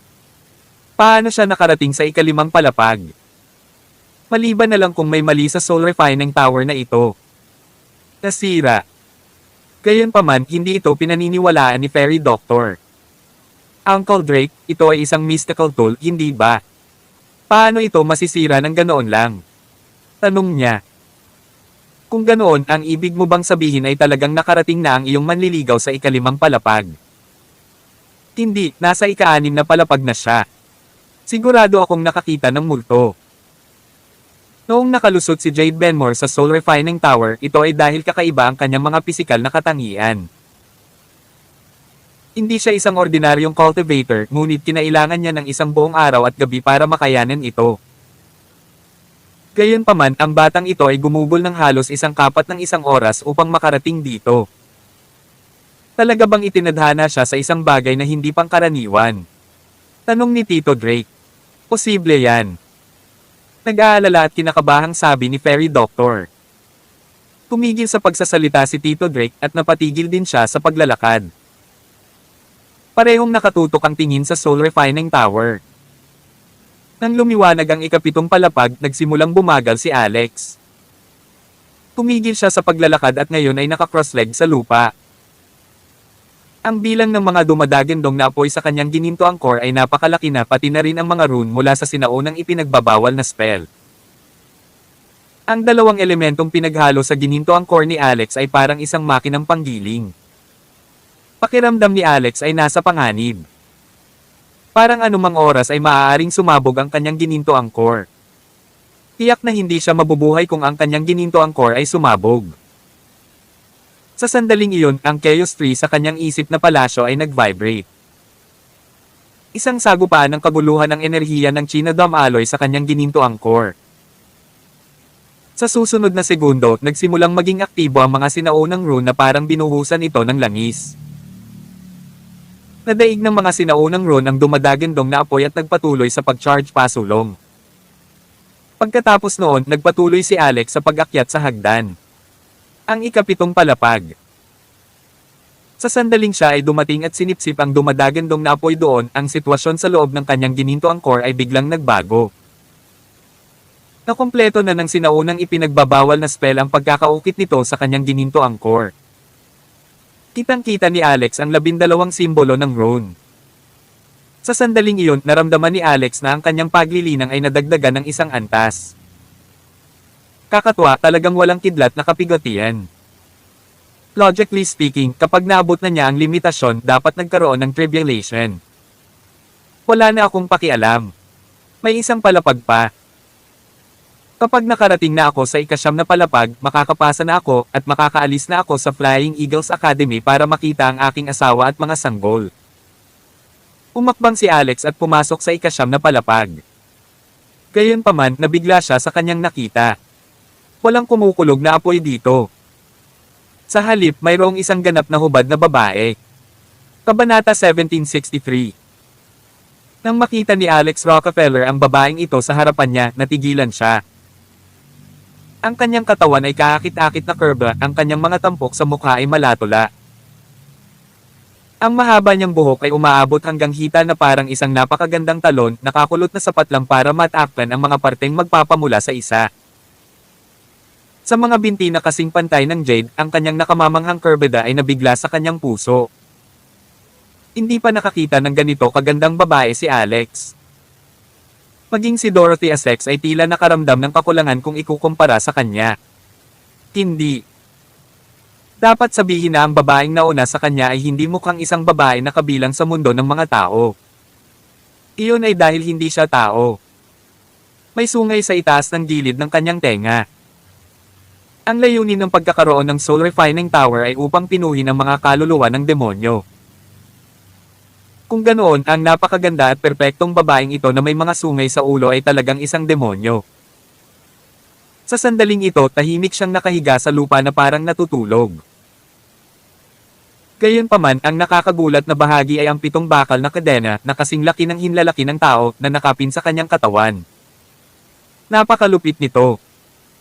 Paano siya nakarating sa ika-5 palapag? Maliban na lang kung may mali sa Soul Refining Tower na ito. Nasira. Gayunpaman, hindi ito pinaniniwalaan ni Fairy Doctor. Uncle Drake, ito ay isang mystical tool, hindi ba? Paano ito masisira ng ganoon lang? Tanong niya. Kung ganoon, ang ibig mo bang sabihin ay talagang nakarating na ang iyong manliligaw sa ika-5 palapag? Hindi, nasa ika-6 na palapag na siya. Sigurado akong nakakita ng multo. Noong nakalusot si Jade Benmore sa Soul Refining Tower, ito ay dahil kakaiba ang kanyang mga pisikal na katangian. Hindi siya isang ordinaryong cultivator, ngunit kinailangan niya ng isang buong araw at gabi para makayanan ito. Gayunpaman, ang batang ito ay gumugol ng halos 1/4 ng 1 oras upang makarating dito. Talaga bang itinadhana siya sa isang bagay na hindi pangkaraniwan? Tanong ni Tito Drake. Posible yan. Nag-aalala at kinakabahang sabi ni Fairy Doctor. Tumigil sa pagsasalita si Tito Drake at napatigil din siya sa paglalakad. Parehong nakatutok ang tingin sa Soul Refining Tower. Nang lumiwanag ang ika-7 palapag, nagsimulang bumagal si Alex. Tumigil siya sa paglalakad at ngayon ay naka-cross-leg sa lupa. Ang bilang ng mga dumadagindong na apoy sa kanyang ginintoang core ay napakalaki na, pati na rin ang mga rune mula sa sinaunang ipinagbabawal na spell. Ang 2 elementong pinaghalo sa ginintoang core ni Alex ay parang isang makinang panggiling. Pakiramdam ni Alex ay nasa panganib. Parang anumang oras ay maaaring sumabog ang kanyang ginintoang core. Tiyak na hindi siya mabubuhay kung ang kanyang ginintoang core ay sumabog. Sa sandaling iyon, ang Chaos Tree sa kanyang isip na palasyo ay nag-vibrate. Isang sagupaan ng kaguluhan ng enerhiya ng Chinadom alloy sa kanyang ginintoang core. Sa susunod na segundo, nagsimulang maging aktibo ang mga sinaunang rune na parang binuhusan ito ng langis. Nadaig ng mga sinaunang Ron ang dumadagandong na apoy at nagpatuloy sa pag-charge pasulong. Pagkatapos noon, nagpatuloy si Alex sa pag-akyat sa hagdan. Ang ikapitong palapag. Sa sandaling siya ay dumating at sinipsip ang dumadagandong na apoy doon, ang sitwasyon sa loob ng kanyang ginintoang core ay biglang nagbago. Nakumpleto na ng sinaunang ipinagbabawal na spell ang pagkakaukit nito sa kanyang ginintoang core. Kitang-kita ni Alex ang 12 simbolo ng Ron. Sa sandaling iyon, naramdaman ni Alex na ang kanyang paglilinang ay nadagdagan ng isang antas. Kakatwa, talagang walang kidlat na kapigatian. Logically speaking, kapag naabot na niya ang limitasyon, dapat nagkaroon ng tribulation. Wala na akong pakialam. May isang palapag pa. Kapag nakarating na ako sa ika-9 na palapag, makakapasa na ako at makakaalis na ako sa Flying Eagles Academy para makita ang aking asawa at mga sanggol. Umakbang si Alex at pumasok sa ika-9 na palapag. Gayunpaman, nabigla siya sa kanyang nakita. Walang kumukulog na apoy dito. Sa halip, mayroong isang ganap na hubad na babae. Kabanata 1763. Nang makita ni Alex Rockefeller ang babaeng ito sa harapan niya, natigilan siya. Ang kanyang katawan ay kaakit-akit na kurba, ang kanyang mga tampok sa mukha ay malatula. Ang mahaba niyang buhok ay umaabot hanggang hita na parang isang napakagandang talon, nakakulot na sapat lang para matakpan ang mga parteng magpapamula sa isa. Sa mga binti na kasing pantay ng jade, ang kanyang nakamamanghang kurbada ay nabigla sa kanyang puso. Hindi pa nakakita ng ganito kagandang babae si Alex. Maging si Dorothy Essex ay tila nakaramdam ng kakulangan kung ikukumpara sa kanya. Hindi. Dapat sabihin na ang babaeng nauna sa kanya ay hindi mukhang isang babae na kabilang sa mundo ng mga tao. Iyon ay dahil hindi siya tao. May sungay sa itaas ng gilid ng kanyang tenga. Ang layunin ng pagkakaroon ng Soul Refining Tower ay upang pinuhin ang mga kaluluwa ng demonyo. Kung ganoon, ang napakaganda at perpektong babaeng ito na may mga sungay sa ulo ay talagang isang demonyo. Sa sandaling ito, tahimik siyang nakahiga sa lupa na parang natutulog. Gayunpaman, ang nakakagulat na bahagi ay ang 7 bakal na kadena na kasing laki ng hinlalaki ng tao na nakapin sa kanyang katawan. Napakalupit nito.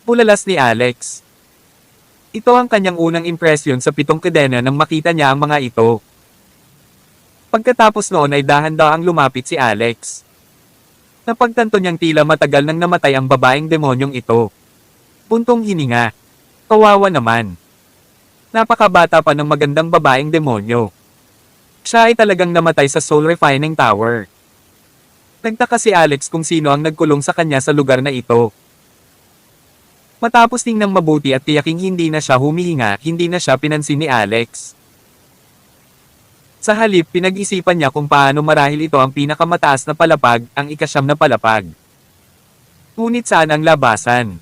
Bulalas ni Alex. Ito ang kanyang unang impresyon sa 7 kadena nang makita niya ang mga ito. Pagkatapos noon ay dahan-dahang lumapit si Alex. Napagtanto niyang tila matagal nang namatay ang babaeng demonyong ito. Puntong hininga. Kawawa naman. Napakabata pa ng magandang babaeng demonyo. Siya ay talagang namatay sa Soul Refining Tower. Nagtaka si Alex kung sino ang nagkulong sa kanya sa lugar na ito. Matapos tingnan mabuti at tiyaking hindi na siya humihinga, hindi na siya pinansin ni Alex. Sa halip, pinag-isipan niya kung paano marahil ito ang pinakamataas na palapag, ang ika-9 na palapag. Ngunit saan ang labasan?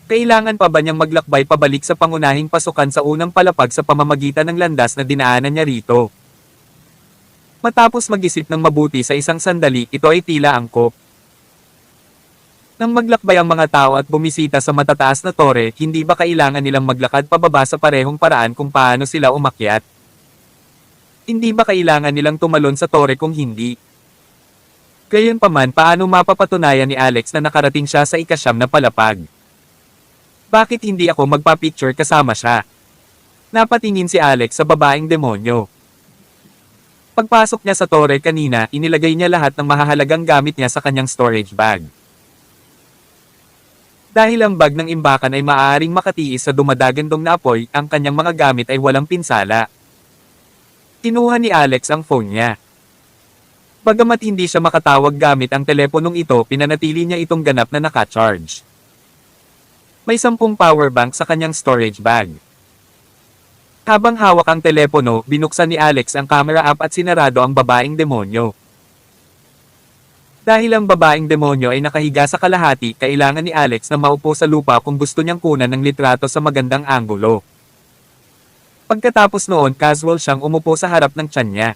Kailangan pa ba niyang maglakbay pabalik sa pangunahing pasukan sa unang palapag sa pamamagitan ng landas na dinaanan niya rito? Matapos mag-isip ng mabuti sa isang sandali, ito ay tila angkop. Nang maglakbay ang mga tao at bumisita sa matataas na tore, hindi ba kailangan nilang maglakad pababa sa parehong paraan kung paano sila umakyat? Hindi ba kailangan nilang tumalon sa tore kung hindi? Gayunpaman, paano mapapatunayan ni Alex na nakarating siya sa ika-9 na palapag? Bakit hindi ako magpa-picture kasama siya? Napatingin si Alex sa babaeng demonyo. Pagpasok niya sa tore kanina, inilagay niya lahat ng mahahalagang gamit niya sa kanyang storage bag. Dahil ang bag ng imbakan ay maaaring makatiis sa dumadagandong na apoy, ang kanyang mga gamit ay walang pinsala. Kinuha ni Alex ang phone niya. Bagamat hindi siya makatawag gamit ang teleponong ito, pinanatili niya itong ganap na naka-charge. May 10 power bank sa kanyang storage bag. Habang hawak ang telepono, binuksan ni Alex ang camera app at sinarado ang babaeng demonyo. Dahil ang babaeng demonyo ay nakahiga sa kalahati, kailangan ni Alex na maupo sa lupa kung gusto niyang kunan ng litrato sa magandang anggulo. Pagkatapos noon, casual siyang umupo sa harap ng tiyan niya.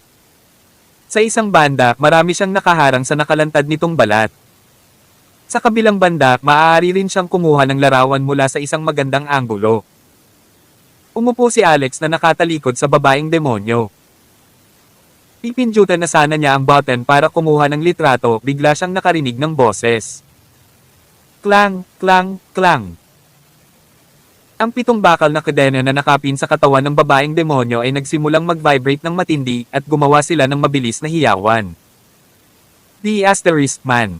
Sa isang banda, marami siyang nakaharang sa nakalantad nitong balat. Sa kabilang banda, maaari rin siyang kumuha ng larawan mula sa isang magandang anggulo. Umupo si Alex na nakatalikod sa babaeng demonyo. Pipindutan na sana niya ang button para kumuha ng litrato, bigla siyang nakarinig ng boses. Klang, klang, klang. Ang 7 bakal na kadena na nakapin sa katawan ng babaeng demonyo ay nagsimulang mag-vibrate ng matindi at gumawa sila ng mabilis na hiyawan. The Asterisk Man.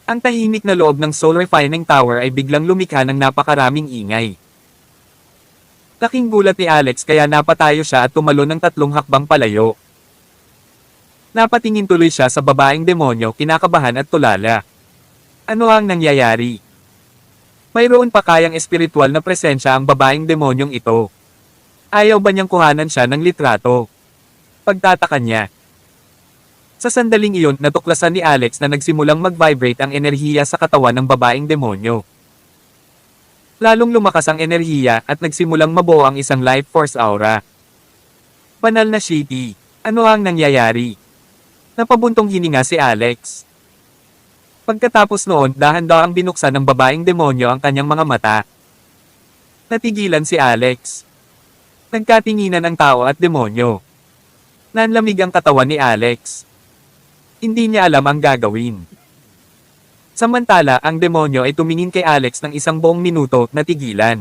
Ang tahimik na loob ng Soul Refining Tower ay biglang lumikha ng napakaraming ingay. Laking gulat ni Alex kaya napatayo siya at tumalon ng 3 hakbang palayo. Napatingin tuloy siya sa babaeng demonyo, kinakabahan at tulala. Ano ang nangyayari? Mayroon pa kayang espiritual na presensya ang babaeng demonyong ito. Ayaw ba niyang kuhanan siya ng litrato? Pagtataka niya. Sa sandaling iyon, natuklasan ni Alex na nagsimulang mag-vibrate ang enerhiya sa katawan ng babaeng demonyo. Lalong lumakas ang enerhiya at nagsimulang mabuo ang isang life force aura. Banal na shitty. Ano ang nangyayari? Napabuntong hininga si Alex. Pagkatapos noon, dahan-dahang binuksan ng babaeng demonyo ang kanyang mga mata. Natigilan si Alex. Nagkatinginan ang tao at demonyo. Nanlamig ang katawan ni Alex. Hindi niya alam ang gagawin. Samantala, ang demonyo ay tumingin kay Alex ng 1 buong minuto, natigilan.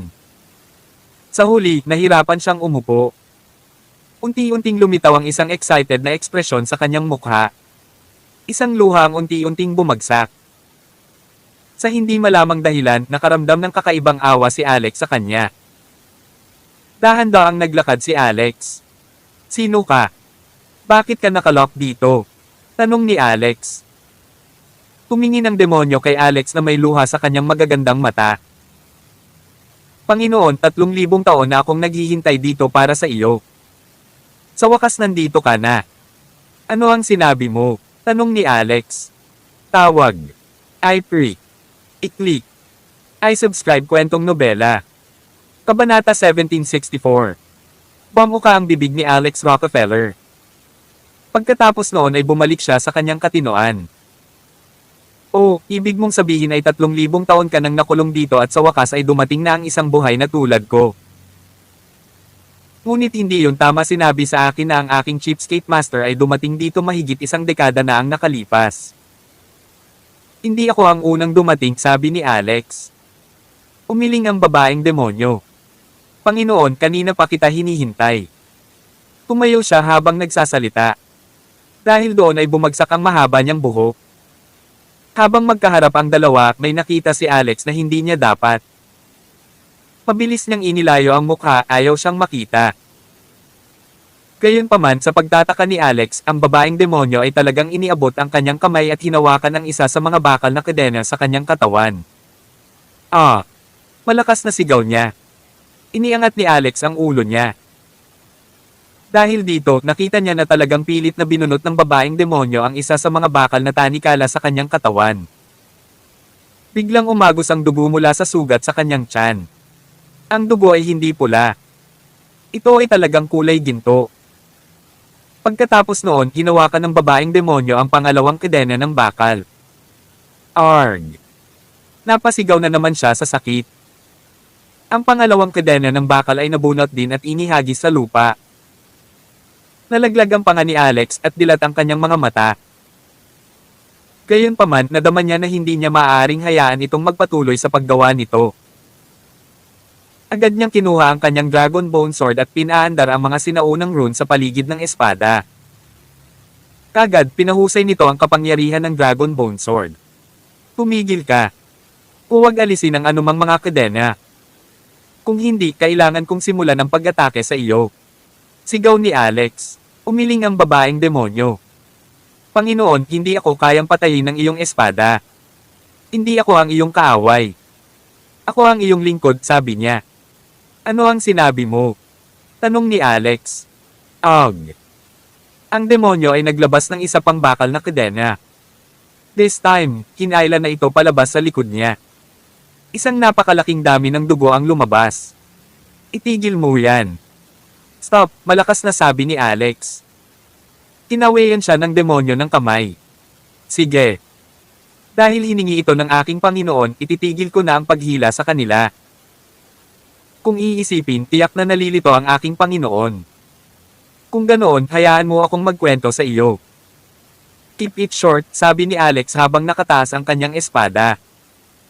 Sa huli, nahirapan siyang umupo. Unti-unting lumitaw ang isang excited na ekspresyon sa kanyang mukha. Isang luha ang unti-unting bumagsak. Sa hindi malamang dahilan, nakaramdam ng kakaibang awa si Alex sa kanya. Dahan-dahang naglakad si Alex. Sino ka? Bakit ka nakalock dito? Tanong ni Alex. Tumingin ang demonyo kay Alex na may luha sa kanyang magagandang mata. Panginoon, 3,000 taon na akong naghihintay dito para sa iyo. Sa wakas nandito ka na. Ano ang sinabi mo? Tanong ni Alex. Tawag. I-free. I-click. I-subscribe kwentong nobela. Kabanata 1764. Bumuka ang bibig ni Alex Rockefeller. Pagkatapos noon ay bumalik siya sa kanyang katinoan. Oh, ibig mong sabihin ay 3,000 taon ka nang nakulong dito at sa wakas ay dumating na ang isang buhay na tulad ko. Ngunit hindi yun tama, sinabi sa akin na ang aking cheapskate master ay dumating dito mahigit 1 dekada na ang nakalipas. Hindi ako ang unang dumating, sabi ni Alex. Umiling ang babaeng demonyo. Panginoon, kanina pa kita hinihintay. Tumayo siya habang nagsasalita. Dahil doon ay bumagsak ang mahaba niyang buhok. Habang magkaharap ang dalawa, may nakita si Alex na hindi niya dapat. Mabilis niyang inilayo ang mukha, ayaw siyang makita. Gayunpaman, sa pagtataka ni Alex, ang babaeng demonyo ay talagang iniabot ang kanyang kamay at hinawakan ang isa sa mga bakal na kadena sa kanyang katawan. Ah! Malakas na sigaw niya. Iniangat ni Alex ang ulo niya. Dahil dito, nakita niya na talagang pilit na binunot ng babaeng demonyo ang isa sa mga bakal na tanikala sa kanyang katawan. Biglang umagos ang dugo mula sa sugat sa kanyang tiyan. Ang dugo ay hindi pula. Ito ay talagang kulay ginto. Pagkatapos noon, hinawakan ng babaeng demonyo ang pangalawang kadena ng bakal. Arg! Napasigaw na naman siya sa sakit. Ang pangalawang kadena ng bakal ay nabunot din at inihagis sa lupa. Nalaglag ang panga ni Alex at dilat ang kanyang mga mata. Gayunpaman, nadama niya na hindi niya maaaring hayaan itong magpatuloy sa paggawa nito. Agad niyang kinuha ang kanyang Dragon Bone Sword at pinaandar ang mga sinaunang rune sa paligid ng espada. Kagad, pinahusay nito ang kapangyarihan ng Dragon Bone Sword. Tumigil ka. Huwag alisin ang anumang mga kadena. Kung hindi, kailangan kong simulan ang pag-atake sa iyo. Sigaw ni Alex. Umiling ang babaeng demonyo. Panginoon, hindi ako kayang patayin ng iyong espada. Hindi ako ang iyong kaaway. Ako ang iyong lingkod, sabi niya. Ano ang sinabi mo? Tanong ni Alex. Ugh. Ang demonyo ay naglabas ng isa pang bakal na kadena. This time, kinayla na ito palabas sa likod niya. Isang napakalaking dami ng dugo ang lumabas. Itigil mo yan. Stop, malakas na sabi ni Alex. Tinawayan siya ng demonyo ng kamay. Sige. Dahil hiningi ito ng aking Panginoon, ititigil ko na ang paghila sa kanila. Kung iisipin, tiyak na nalilito ang aking Panginoon. Kung ganoon, hayaan mo akong magkwento sa iyo. Keep it short, sabi ni Alex habang nakataas ang kanyang espada.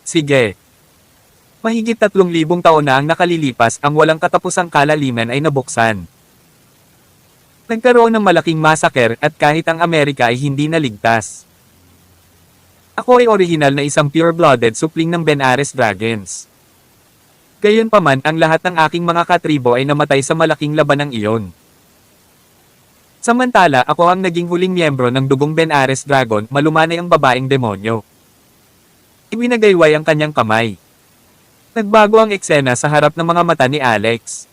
Sige. Mahigit 3,000 taon na ang nakalilipas, ang walang katapusang kalaliman ay nabuksan. Nagkaroon ng malaking massacre at kahit ang Amerika ay hindi naligtas. Ako ay orihinal na isang pure-blooded supling ng Benares Dragons. Gayunpaman, ang lahat ng aking mga katribo ay namatay sa malaking labanang iyon. Samantala, ako ang naging huling miyembro ng dugong Benares Dragon, malumanay ang babaeng demonyo. Ibinagayway ang kanyang kamay. Nagbago ang eksena sa harap ng mga mata ni Alex.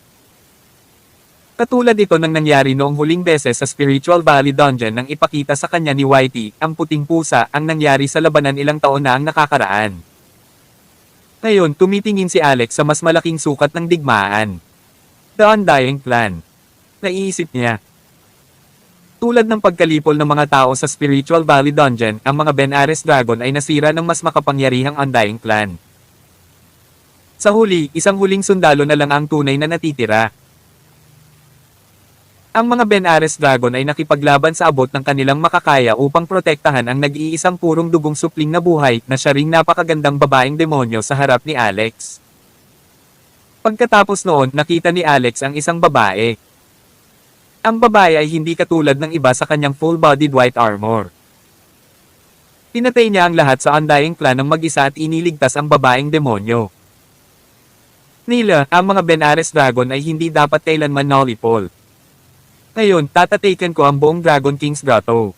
Katulad ito ng nangyari noong huling beses sa Spiritual Valley Dungeon nang ipakita sa kanya ni Whitey, ang puting pusa, ang nangyari sa labanan ilang taon na ang nakakaraan. Ngayon, tumitingin si Alex sa mas malaking sukat ng digmaan. The Undying Clan. Naiisip niya. Tulad ng pagkalipol ng mga tao sa Spiritual Valley Dungeon, ang mga Benares Dragon ay nasira ng mas makapangyarihang Undying Clan. Sa huli, isang huling sundalo na lang ang tunay na natitira. Ang mga Benares Dragon ay nakipaglaban sa abot ng kanilang makakaya upang protektahan ang nag-iisang purong dugong supling na buhay na siya ring napakagandang babaeng demonyo sa harap ni Alex. Pagkatapos noon, nakita ni Alex ang isang babae. Ang babae ay hindi katulad ng iba sa kanyang full-bodied white armor. Pinatay niya ang lahat sa Undying Clan ng mag-isa at iniligtas ang babaeng demonyo. Nila, ang mga Benares Dragon ay hindi dapat kailanman nullipol. Ngayon, tatataken ko ang buong Dragon King's Grotto.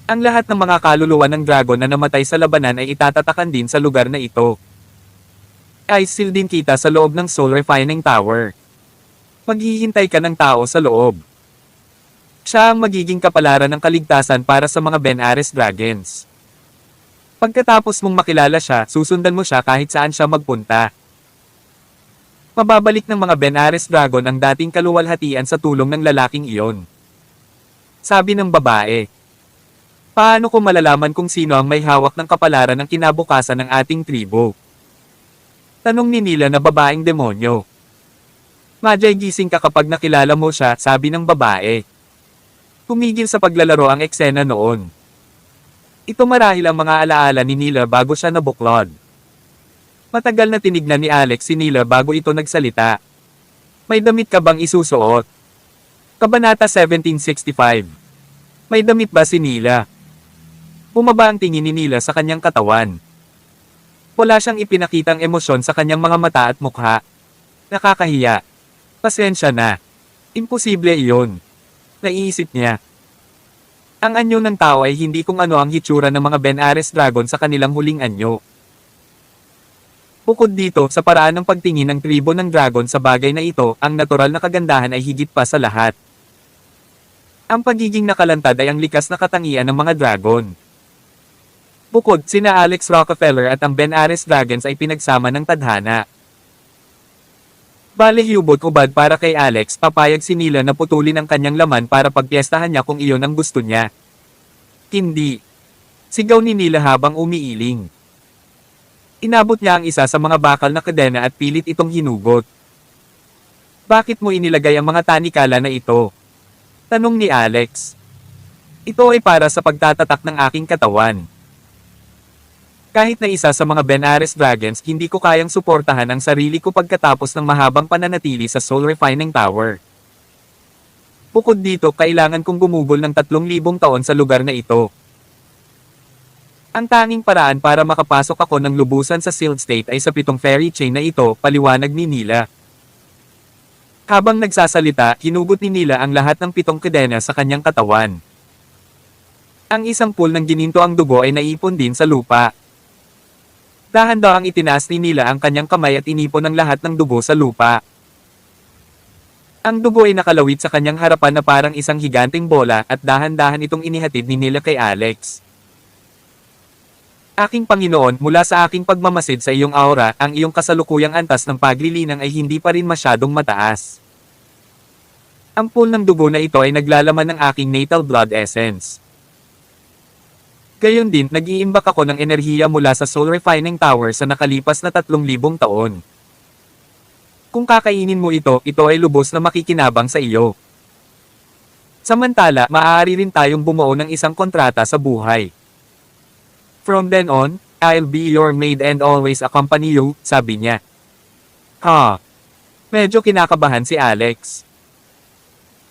Ang lahat ng mga kaluluwa ng dragon na namatay sa labanan ay itatatakan din sa lugar na ito. Ice seal din kita sa loob ng Soul Refining Tower. Maghihintay ka ng tao sa loob. Siya ang magiging kapalaran ng kaligtasan para sa mga Benares Dragons. Pagkatapos mong makilala siya, susundan mo siya kahit saan siya magpunta. Mababalik ng mga Benares Dragon ang dating kaluwalhatian sa tulong ng lalaking iyon. Sabi ng babae. Paano ko malalaman kung sino ang may hawak ng kapalaran ng kinabukasan ng ating tribo? Tanong ni Nila na babaeng demonyo. Majay, gising ka kapag nakilala mo siya, sabi ng babae. Tumigil sa paglalaro ang eksena noon. Ito marahil ang mga alaala ni Nila bago siya nabuklod. Matagal na tinignan ni Alex si Nila bago ito nagsalita. May damit ka bang isusuot? Kabanata 1765. May damit ba si Nila? Bumaba ang tingin ni Nila sa kanyang katawan. Wala siyang ipinakitang emosyon sa kanyang mga mata at mukha. Nakakahiya. Pasensya na. Imposible iyon. Naiisip niya. Ang anyo ng tao ay hindi kung ano ang hitsura ng mga Benares Dragon sa kanilang huling anyo. Bukod dito, sa paraan ng pagtingin ng tribo ng dragon sa bagay na ito, ang natural na kagandahan ay higit pa sa lahat. Ang pagiging nakalantad ay ang likas na katangian ng mga dragon. Bukod, sina Alex Rockefeller at ang Benares Dragons ay pinagsama ng tadhana. Bale hubot-ubad para kay Alex, papayag si Nila na putulin ang kanyang laman para pagpiestahan niya kung iyon ang gusto niya. Hindi. Sigaw ni Nila habang umiiling. Inabot niya ang isa sa mga bakal na kadena at pilit itong hinugot. Bakit mo inilagay ang mga tanikala na ito? Tanong ni Alex. Ito ay para sa pagtatatak ng aking katawan. Kahit na isa sa mga Benares Dragons, hindi ko kayang suportahan ang sarili ko pagkatapos ng mahabang pananatili sa Soul Refining Tower. Bukod dito, kailangan kong gumugol ng 3,000 taon sa lugar na ito. Ang tanging paraan para makapasok ako ng lubusan sa sealed state ay sa 7 fairy chain na ito, paliwanag ni Nila. Habang nagsasalita, hinugot ni Nila ang lahat ng 7 kadena sa kanyang katawan. Ang isang pool ng gininto ang dugo ay naipon din sa lupa. Dahan-dahang itinaas ni Nila ang kanyang kamay at inipon ang lahat ng dugo sa lupa. Ang dugo ay nakalawit sa kanyang harapan na parang isang higanting bola at dahan-dahan itong inihatid ni Nila kay Alex. Aking Panginoon, mula sa aking pagmamasid sa iyong aura, ang iyong kasalukuyang antas ng paglilinang ay hindi pa rin masyadong mataas. Ang pool ng dugo na ito ay naglalaman ng aking natal blood essence. Gayon din, nag-iimbak ako ng enerhiya mula sa Soul Refining Tower sa nakalipas na 3,000 taon. Kung kakainin mo ito, ito ay lubos na makikinabang sa iyo. Samantala, maaari rin tayong bumuo ng isang kontrata sa buhay. From then on, I'll be your maid and always accompany you, sabi niya. Ha? Medyo kinakabahan si Alex.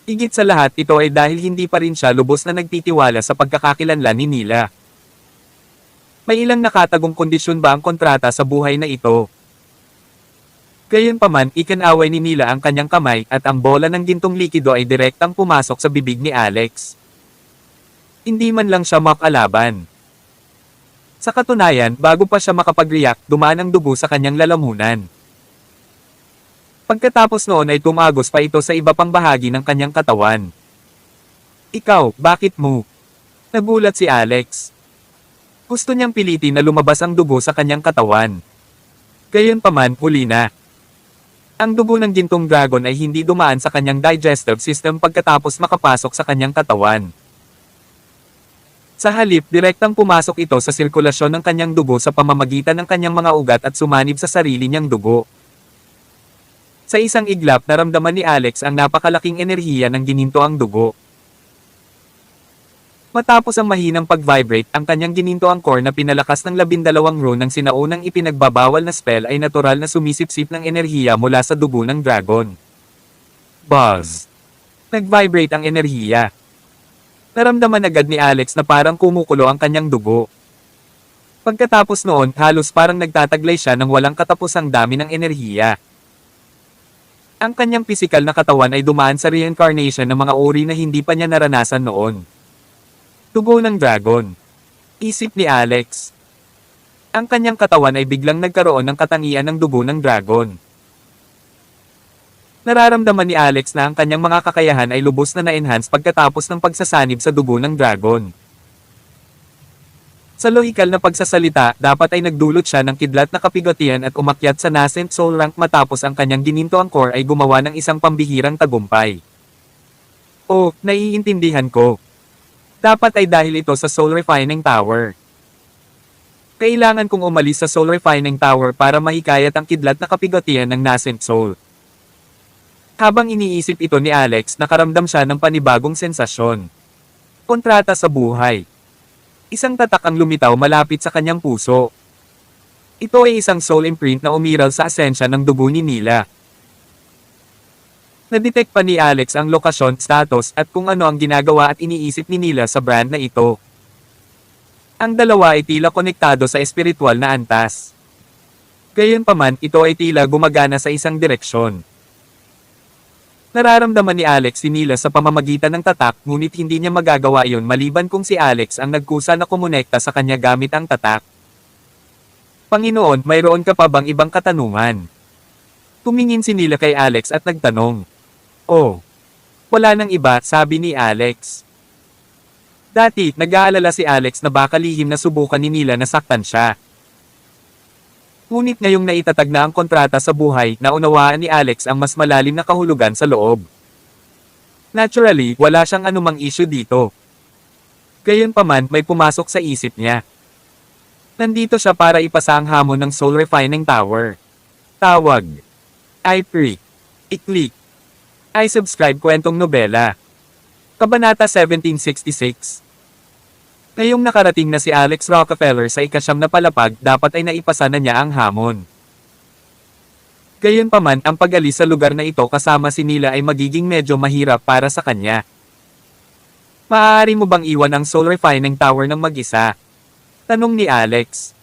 Higit sa lahat ito ay dahil hindi pa rin siya lubos na nagtitiwala sa pagkakakilanlan ni Nila. May ilang nakatagong kondisyon ba ang kontrata sa buhay na ito? Gayunpaman, ikinaway ni Nila ang kanyang kamay at ang bola ng gintong likido ay direktang pumasok sa bibig ni Alex. Hindi man lang siya makalaban. Sa katunayan, bago pa siya makapag-react, dumaan ang dugo sa kanyang lalamunan. Pagkatapos noon ay tumagos pa ito sa iba pang bahagi ng kanyang katawan. Ikaw, bakit mo? Nagulat si Alex. Gusto niyang pilitin na lumabas ang dugo sa kanyang katawan. Gayunpaman, huli na. Ang dugo ng gintong dragon ay hindi dumaan sa kanyang digestive system pagkatapos makapasok sa kanyang katawan. Sa halip, direktang pumasok ito sa sirkulasyon ng kanyang dugo sa pamamagitan ng kanyang mga ugat at sumanib sa sarili niyang dugo. Sa isang iglap, naramdaman ni Alex ang napakalaking enerhiya ng ginintoang dugo. Matapos ang mahinang pag-vibrate, ang kanyang ginintoang core na pinalakas ng 12 rune ng sinaunang ipinagbabawal na spell ay natural na sumisipsip ng enerhiya mula sa dugo ng dragon. Buzz! Nag-vibrate ang enerhiya. Naramdaman agad ni Alex na parang kumukulo ang kanyang dugo. Pagkatapos noon, halos parang nagtataglay siya ng walang katapusang dami ng enerhiya. Ang kanyang pisikal na katawan ay dumaan sa reincarnation ng mga uri na hindi pa niya naranasan noon. Dugo ng dragon. Isip ni Alex. Ang kanyang katawan ay biglang nagkaroon ng katangian ng dugo ng dragon. Nararamdaman ni Alex na ang kanyang mga kakayahan ay lubos na na-enhance pagkatapos ng pagsasanib sa dugo ng dragon. Sa lohikal na pagsasalita, dapat ay nagdulot siya ng kidlat na kapigatian at umakyat sa nascent soul rank matapos ang kanyang ginintoang core ay gumawa ng isang pambihirang tagumpay. Oh, naiintindihan ko. Dapat ay dahil ito sa Soul Refining Tower. Kailangan kong umalis sa Soul Refining Tower para mahikayat ang kidlat na kapigatian ng nascent soul. Habang iniisip ito ni Alex, nakaramdam siya ng panibagong sensasyon. Kontrata sa buhay. Isang tatak ang lumitaw malapit sa kanyang puso. Ito ay isang soul imprint na umiral sa asensya ng dugo ni Nila. Nadetect pa ni Alex ang lokasyon, status, at kung ano ang ginagawa at iniisip ni Nila sa brand na ito. Ang dalawa ay tila konektado sa espiritual na antas. Gayunpaman, ito ay tila gumagana sa isang direksyon. Nararamdaman ni Alex si Nila sa pamamagitan ng tatak, ngunit hindi niya magagawa iyon maliban kung si Alex ang nagkusa na kumonekta sa kanya gamit ang tatak. Panginoon, mayroon ka pa bang ibang katanungan? Tumingin si Nila kay Alex at nagtanong. Oh, wala nang iba, sabi ni Alex. Dati, nag-aalala si Alex na baka lihim na subukan ni Nila na saktan siya. Ngunit ngayong naitatag na ang kontrata sa buhay, naunawaan ni Alex ang mas malalim na kahulugan sa loob. Naturally, wala siyang anumang issue dito. Gayunpaman, may pumasok sa isip niya. Nandito siya para ipasa ang hamon ng Soul Refining Tower. Tawag. I-pre. I-click. I-subscribe kwentong nobela. Kabanata 1766. Ngayong nakarating na si Alex Rockefeller sa ikasyam na palapag, dapat ay naipasa na niya ang hamon. Gayunpaman, ang pag-alis sa lugar na ito kasama si Nila ay magiging medyo mahirap para sa kanya. Maaari mo bang iwan ang Soul Refining Tower ng mag-isa? Tanong ni Alex.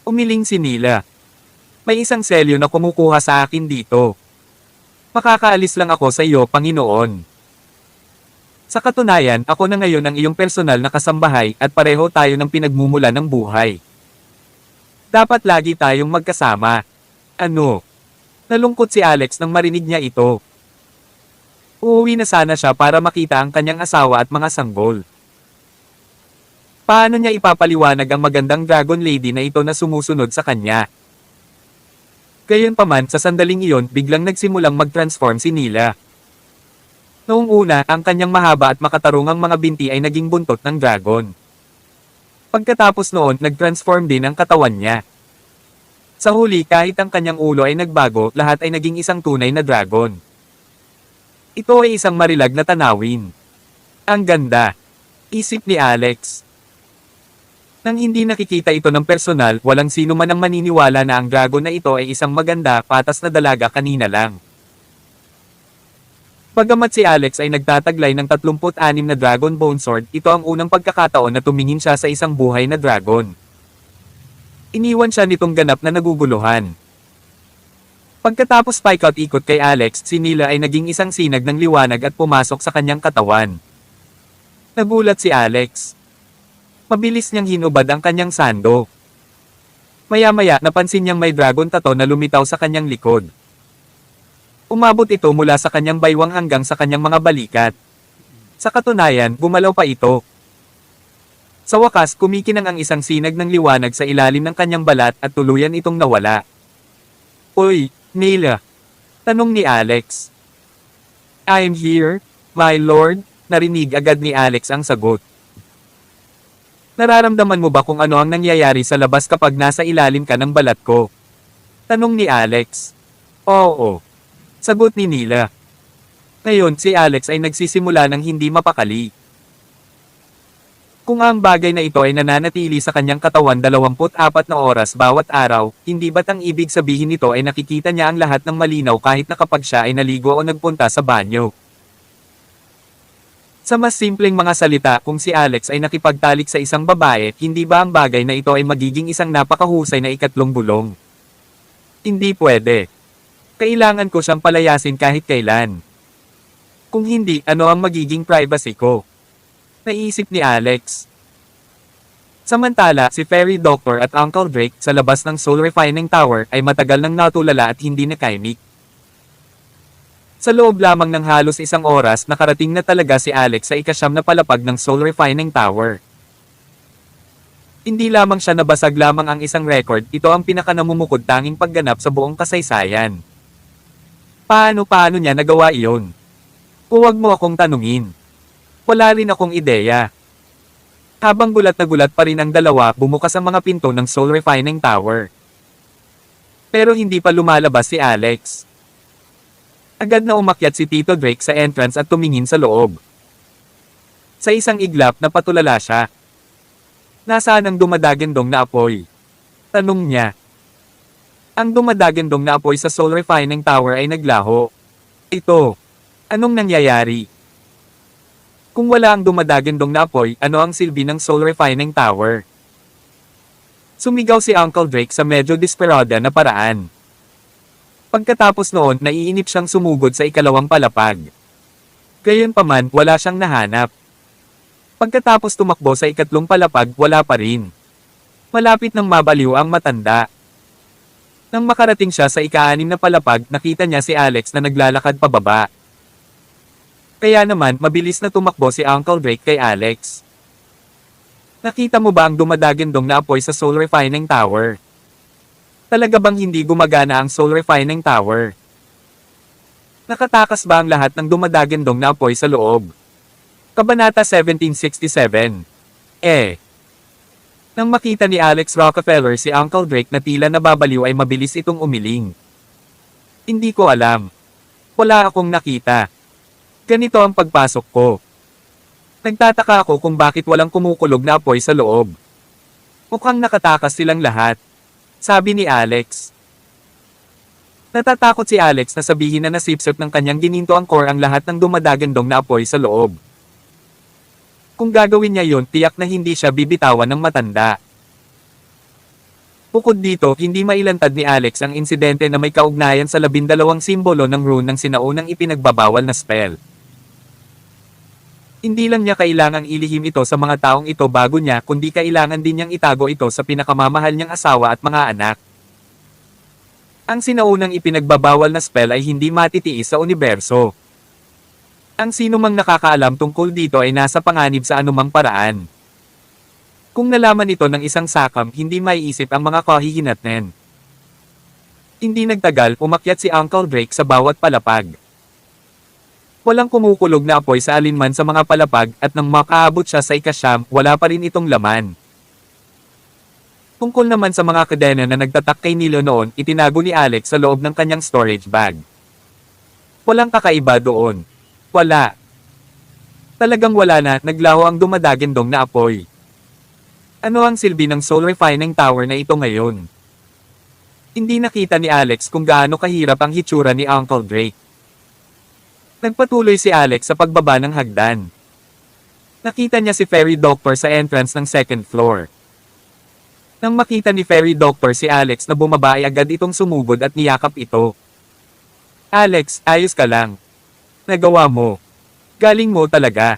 Umiling si Nila. May isang selyo na kumukuha sa akin dito. Makakaalis lang ako sa iyo, Panginoon. Sa katunayan, ako na ngayon ang iyong personal na kasambahay at pareho tayo ng pinagmumula ng buhay. Dapat lagi tayong magkasama. Ano? Nalungkot si Alex nang marinig niya ito. Uuwi na sana siya para makita ang kanyang asawa at mga sanggol. Paano niya ipapaliwanag ang magandang Dragon Lady na ito na sumusunod sa kanya? Gayunpaman, sa sandaling iyon, biglang nagsimulang mag-transform si Nila. Noong una, ang kanyang mahaba at makatarungang mga binti ay naging buntot ng dragon. Pagkatapos noon, nag-transform din ang katawan niya. Sa huli, kahit ang kanyang ulo ay nagbago, lahat ay naging isang tunay na dragon. Ito ay isang marilag na tanawin. Ang ganda. Isip ni Alex. Nang hindi nakikita ito ng personal, walang sino man ang maniniwala na ang dragon na ito ay isang maganda, patas na dalaga kanina lang. Bagamat si Alex ay nagtataglay ng 36 na Dragon Bone Sword, ito ang unang pagkakataon na tumingin siya sa isang buhay na dragon. Iniwan siya nitong ganap na naguguluhan. Pagkatapos paikot-ikot kay Alex, si Nila ay naging isang sinag ng liwanag at pumasok sa kanyang katawan. Nagulat si Alex. Mabilis niyang hinubad ang kanyang sando. Maya-maya napansin niyang may dragon tattoo na lumitaw sa kanyang likod. Umabot ito mula sa kanyang baywang hanggang sa kanyang mga balikat. Sa katunayan, gumalaw pa ito. Sa wakas, kumikinang ang isang sinag ng liwanag sa ilalim ng kanyang balat at tuluyan itong nawala. "Uy, Nila," tanong ni Alex. "I'm here, my lord," narinig agad ni Alex ang sagot. "Nararamdaman mo ba kung ano ang nangyayari sa labas kapag nasa ilalim ka ng balat ko?" tanong ni Alex. "Oo," sagot ni Nila. Ngayon si Alex ay nagsisimula ng hindi mapakali. Kung ang bagay na ito ay nananatili sa kanyang katawan 24 na oras bawat araw, hindi ba't ang ibig sabihin nito ay nakikita niya ang lahat ng malinaw kahit na kapag siya ay naligo o nagpunta sa banyo? Sa mas simpleng mga salita, kung si Alex ay nakipagtalik sa isang babae, hindi ba ang bagay na ito ay magiging isang napakahusay na ikatlong bulong? Hindi pwede. Kailangan ko siyang palayasin kahit kailan. Kung hindi, ano ang magiging privacy ko? Naisip ni Alex. Samantala, si Fairy Doctor at Uncle Drake sa labas ng Soul Refining Tower ay matagal nang natulala at hindi nakaimik. Sa loob lamang ng halos isang oras, nakarating na talaga si Alex sa ika-9 na palapag ng Soul Refining Tower. Hindi lamang siya nabasag lamang ang isang record, ito ang pinakanamumukod tanging pagganap sa buong kasaysayan. Paano niya nagawa iyon? Huwag mo akong tanungin. Wala rin akong ideya. Habang gulat na gulat pa rin ang dalawa, bumukas ang mga pinto ng Soul Refining Tower. Pero hindi pa lumalabas si Alex. Agad na umakyat si Tito Drake sa entrance at tumingin sa loob. Sa isang iglap, napatulala siya. Nasaan ang dumadagandong na apoy? Tanong niya. Ang dumadagandong na apoy sa Soul Refining Tower ay naglaho. Ito. Anong nangyayari? Kung wala ang dumadagandong na apoy, ano ang silbi ng Soul Refining Tower? Sumigaw si Uncle Drake sa medyo desperada na paraan. Pagkatapos noon, naiinip siyang sumugod sa ikalawang palapag. Gayunpaman, wala siyang nahanap. Pagkatapos tumakbo sa ikatlong palapag, wala pa rin. Malapit nang mabaliw ang matanda. Nang makarating siya sa ika-6 na palapag, nakita niya si Alex na naglalakad pababa. Kaya naman, mabilis na tumakbo si Uncle Drake kay Alex. Nakita mo ba ang dumadagandong na apoy sa Soul Refining Tower? Talaga bang hindi gumagana ang Soul Refining Tower? Nakatakas ba ang lahat ng dumadagandong na apoy sa loob? Kabanata 1767. Nang makita ni Alex Rockefeller si Uncle Drake na tila nababaliw ay mabilis itong umiling. Hindi ko alam. Wala akong nakita. Ganito ang pagpasok ko. Nagtataka ako kung bakit walang kumukulog na apoy sa loob. Mukhang nakatakas silang lahat. Sabi ni Alex. Natatakot si Alex na sabihin na nasipsip ng kanyang gininto ang core ang lahat ng dumadagandong na apoy sa loob. Kung gagawin niya yon, tiyak na hindi siya bibitawan ng matanda. Bukod dito, hindi mailantad ni Alex ang insidente na may kaugnayan sa 12 simbolo ng rune ng sinaunang ipinagbabawal na spell. Hindi lang niya kailangang ilihim ito sa mga taong ito bago niya, kundi kailangan din niyang itago ito sa pinakamamahal niyang asawa at mga anak. Ang sinaunang ipinagbabawal na spell ay hindi matitiis sa universo. Ang sinumang nakakaalam tungkol dito ay nasa panganib sa anumang paraan. Kung nalaman ito ng isang sakam, hindi maiisip ang mga kahihinatnen. Hindi nagtagal, umakyat si Uncle Drake sa bawat palapag. Walang kumukulog na apoy sa alinman sa mga palapag at nang makaabot siya sa ika-9, wala pa rin itong laman. Tungkol naman sa mga kadena na nagtatak kay Nilo noon, itinago ni Alex sa loob ng kanyang storage bag. Walang kakaiba doon. Wala. Talagang wala na, naglaho ang dumadagendong na apoy. Ano ang silbi ng soul refining tower na ito ngayon? Hindi nakita ni Alex kung gaano kahirap ang hitsura ni Uncle Drake. Nagpatuloy si Alex sa pagbaba ng hagdan. Nakita niya si Fairy Doctor sa entrance ng second floor. Nang makita ni Fairy Doctor si Alex na bumaba ay agad itong sumugod at niyakap ito. Alex, ayos ka lang. Nagawa mo. Galing mo talaga.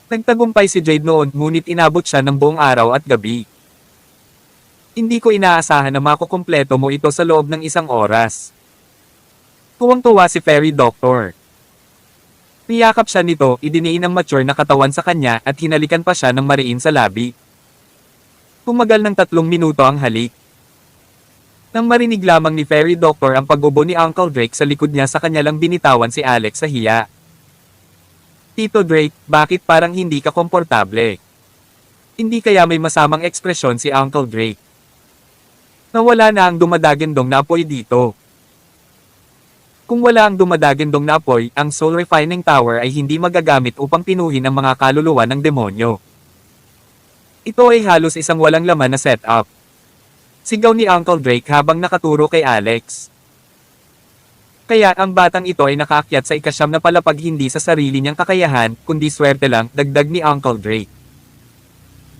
Nagtagumpay si Jade noon ngunit inabot siya ng buong araw at gabi. Hindi ko inaasahan na makukumpleto mo ito sa loob ng 1 oras. Tuwang-tuwa si Fairy Doctor. Niyakap siya nito, idiniin ang mature na katawan sa kanya at hinalikan pa siya ng mariin sa labi. Tumagal ng 3 minuto ang halik. Nang marinig lamang ni Fairy Doctor ang pag-ubo ni Uncle Drake sa likod niya sa kanya lang binitawan si Alex sa hiya. Tito Drake, bakit parang hindi ka komportable? Hindi kaya may masamang ekspresyon si Uncle Drake? Nawala na ang dumadagendong na apoy dito. Kung wala ang dumadagendong na apoy, ang soul refining tower ay hindi magagamit upang pinuhin ang mga kaluluwa ng demonyo. Ito ay halos isang walang laman na setup. Sigaw ni Uncle Drake habang nakaturo kay Alex. Kaya ang batang ito ay nakaakyat sa 9 na palapag hindi sa sarili niyang kakayahan, kundi swerte lang, dagdag ni Uncle Drake.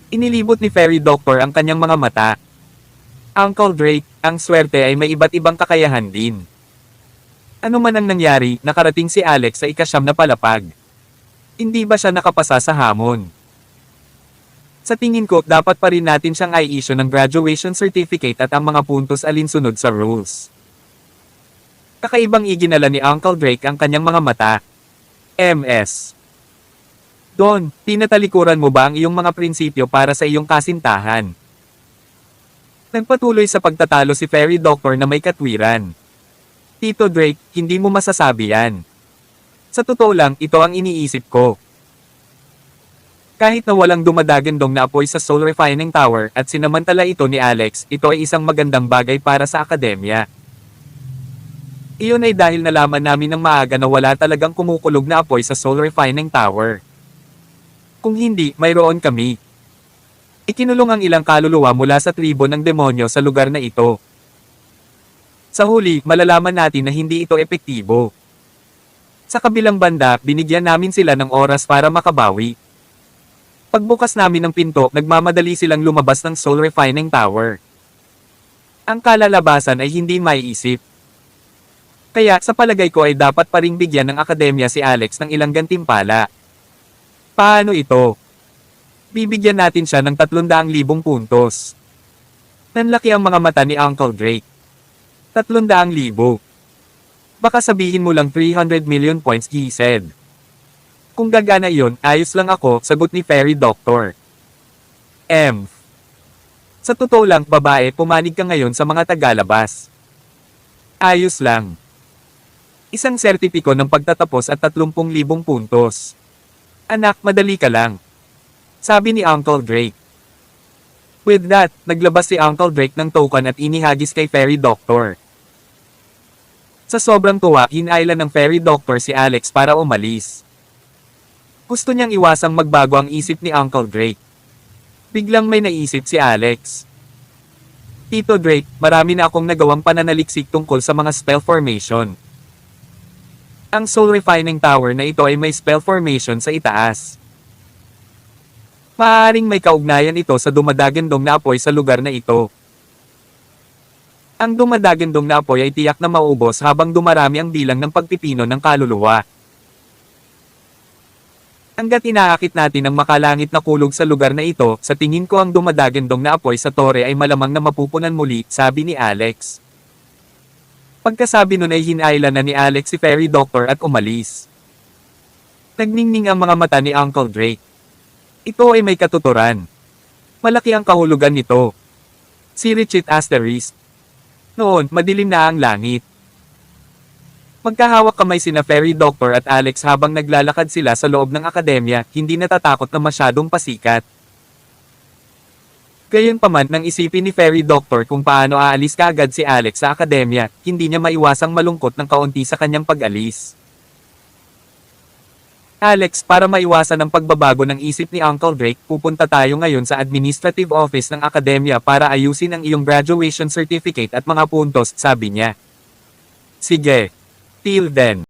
Inilibot ni Fairy Doctor ang kanyang mga mata. Uncle Drake, ang swerte ay may iba't ibang kakayahan din. Ano man ang nangyari, nakarating si Alex sa 9 na palapag. Hindi ba siya nakapasa sa hamon? Sa tingin ko, dapat pa rin natin siyang i-issue ng graduation certificate at ang mga puntos alinsunod sa rules. Kakaibang iginala ni Uncle Drake ang kanyang mga mata. MS. Don, tinatalikuran mo ba ang iyong mga prinsipyo para sa iyong kasintahan? Nagpatuloy sa pagtatalo si Fairy Doctor na may katwiran. Tito Drake, hindi mo masasabi yan. Sa totoo lang, ito ang iniisip ko. Kahit na walang dumadagendong na apoy sa soul refining tower at sinamantala ito ni Alex, ito ay isang magandang bagay para sa akademya. Iyon ay dahil nalaman namin ng maaga na wala talagang kumukulog na apoy sa soul refining tower. Kung hindi, mayroon kami. Ikinulong ang ilang kaluluwa mula sa tribo ng demonyo sa lugar na ito. Sa huli, malalaman natin na hindi ito epektibo. Sa kabilang banda, binigyan namin sila ng oras para makabawi. Pagbukas namin ng pinto, nagmamadali silang lumabas ng soul refining tower. Ang kalalabasan ay hindi maiisip. Kaya sa palagay ko ay dapat pa ring bigyan ng akademya si Alex ng ilang gantimpala. Paano ito? Bibigyan natin siya ng 300,000 puntos. Nanlaki ang mga mata ni Uncle Drake. 300,000. Baka sabihin mo lang 300 million points, he said. Kung gagana iyon, ayos lang ako, sagot ni Fairy Doctor. Sa totoo lang, babae, pumanig ka ngayon sa mga tagalabas. Ayos lang. Isang sertipiko ng pagtatapos at 30,000 puntos. Anak, madali ka lang. Sabi ni Uncle Drake. With that, naglabas si Uncle Drake ng token at inihagis kay Fairy Doctor. Sa sobrang tuwa, hinailan ng Fairy Doctor si Alex para umalis. Gusto niyang iwasang magbago ang isip ni Uncle Drake. Biglang may naisip si Alex. Tito Drake, marami na akong nagawang pananaliksik tungkol sa mga spell formation. Ang soul refining tower na ito ay may spell formation sa itaas. Maaaring may kaugnayan ito sa dumadagendong na apoy sa lugar na ito. Ang dumadagendong na apoy ay tiyak na maubos habang dumarami ang bilang ng pagpipino ng kaluluwa. Hanggat inaakit natin ang makalangit na kulog sa lugar na ito, sa tingin ko ang dumadagendong na apoy sa tore ay malamang na mapupunan muli, sabi ni Alex. Pagkasabi nun ay hinailan na ni Alex si Fairy Doctor at umalis. Nagningning ang mga mata ni Uncle Drake. Ito ay may katuturan. Malaki ang kahulugan nito. Si Richard Asterisk. Noon, madilim na ang langit. Magkahawak kamay sina Fairy Doctor at Alex habang naglalakad sila sa loob ng akademya, hindi natatakot na masyadong pasikat. Gayunpaman nang isipin ni Fairy Doctor kung paano aalis kaagad si Alex sa akademya, hindi niya maiwasang malungkot ng kaunti sa kanyang pag-alis. Alex, para maiwasan ang pagbabago ng isip ni Uncle Drake, pupunta tayo ngayon sa administrative office ng akademya para ayusin ang iyong graduation certificate at mga puntos, sabi niya. Sige. Till then.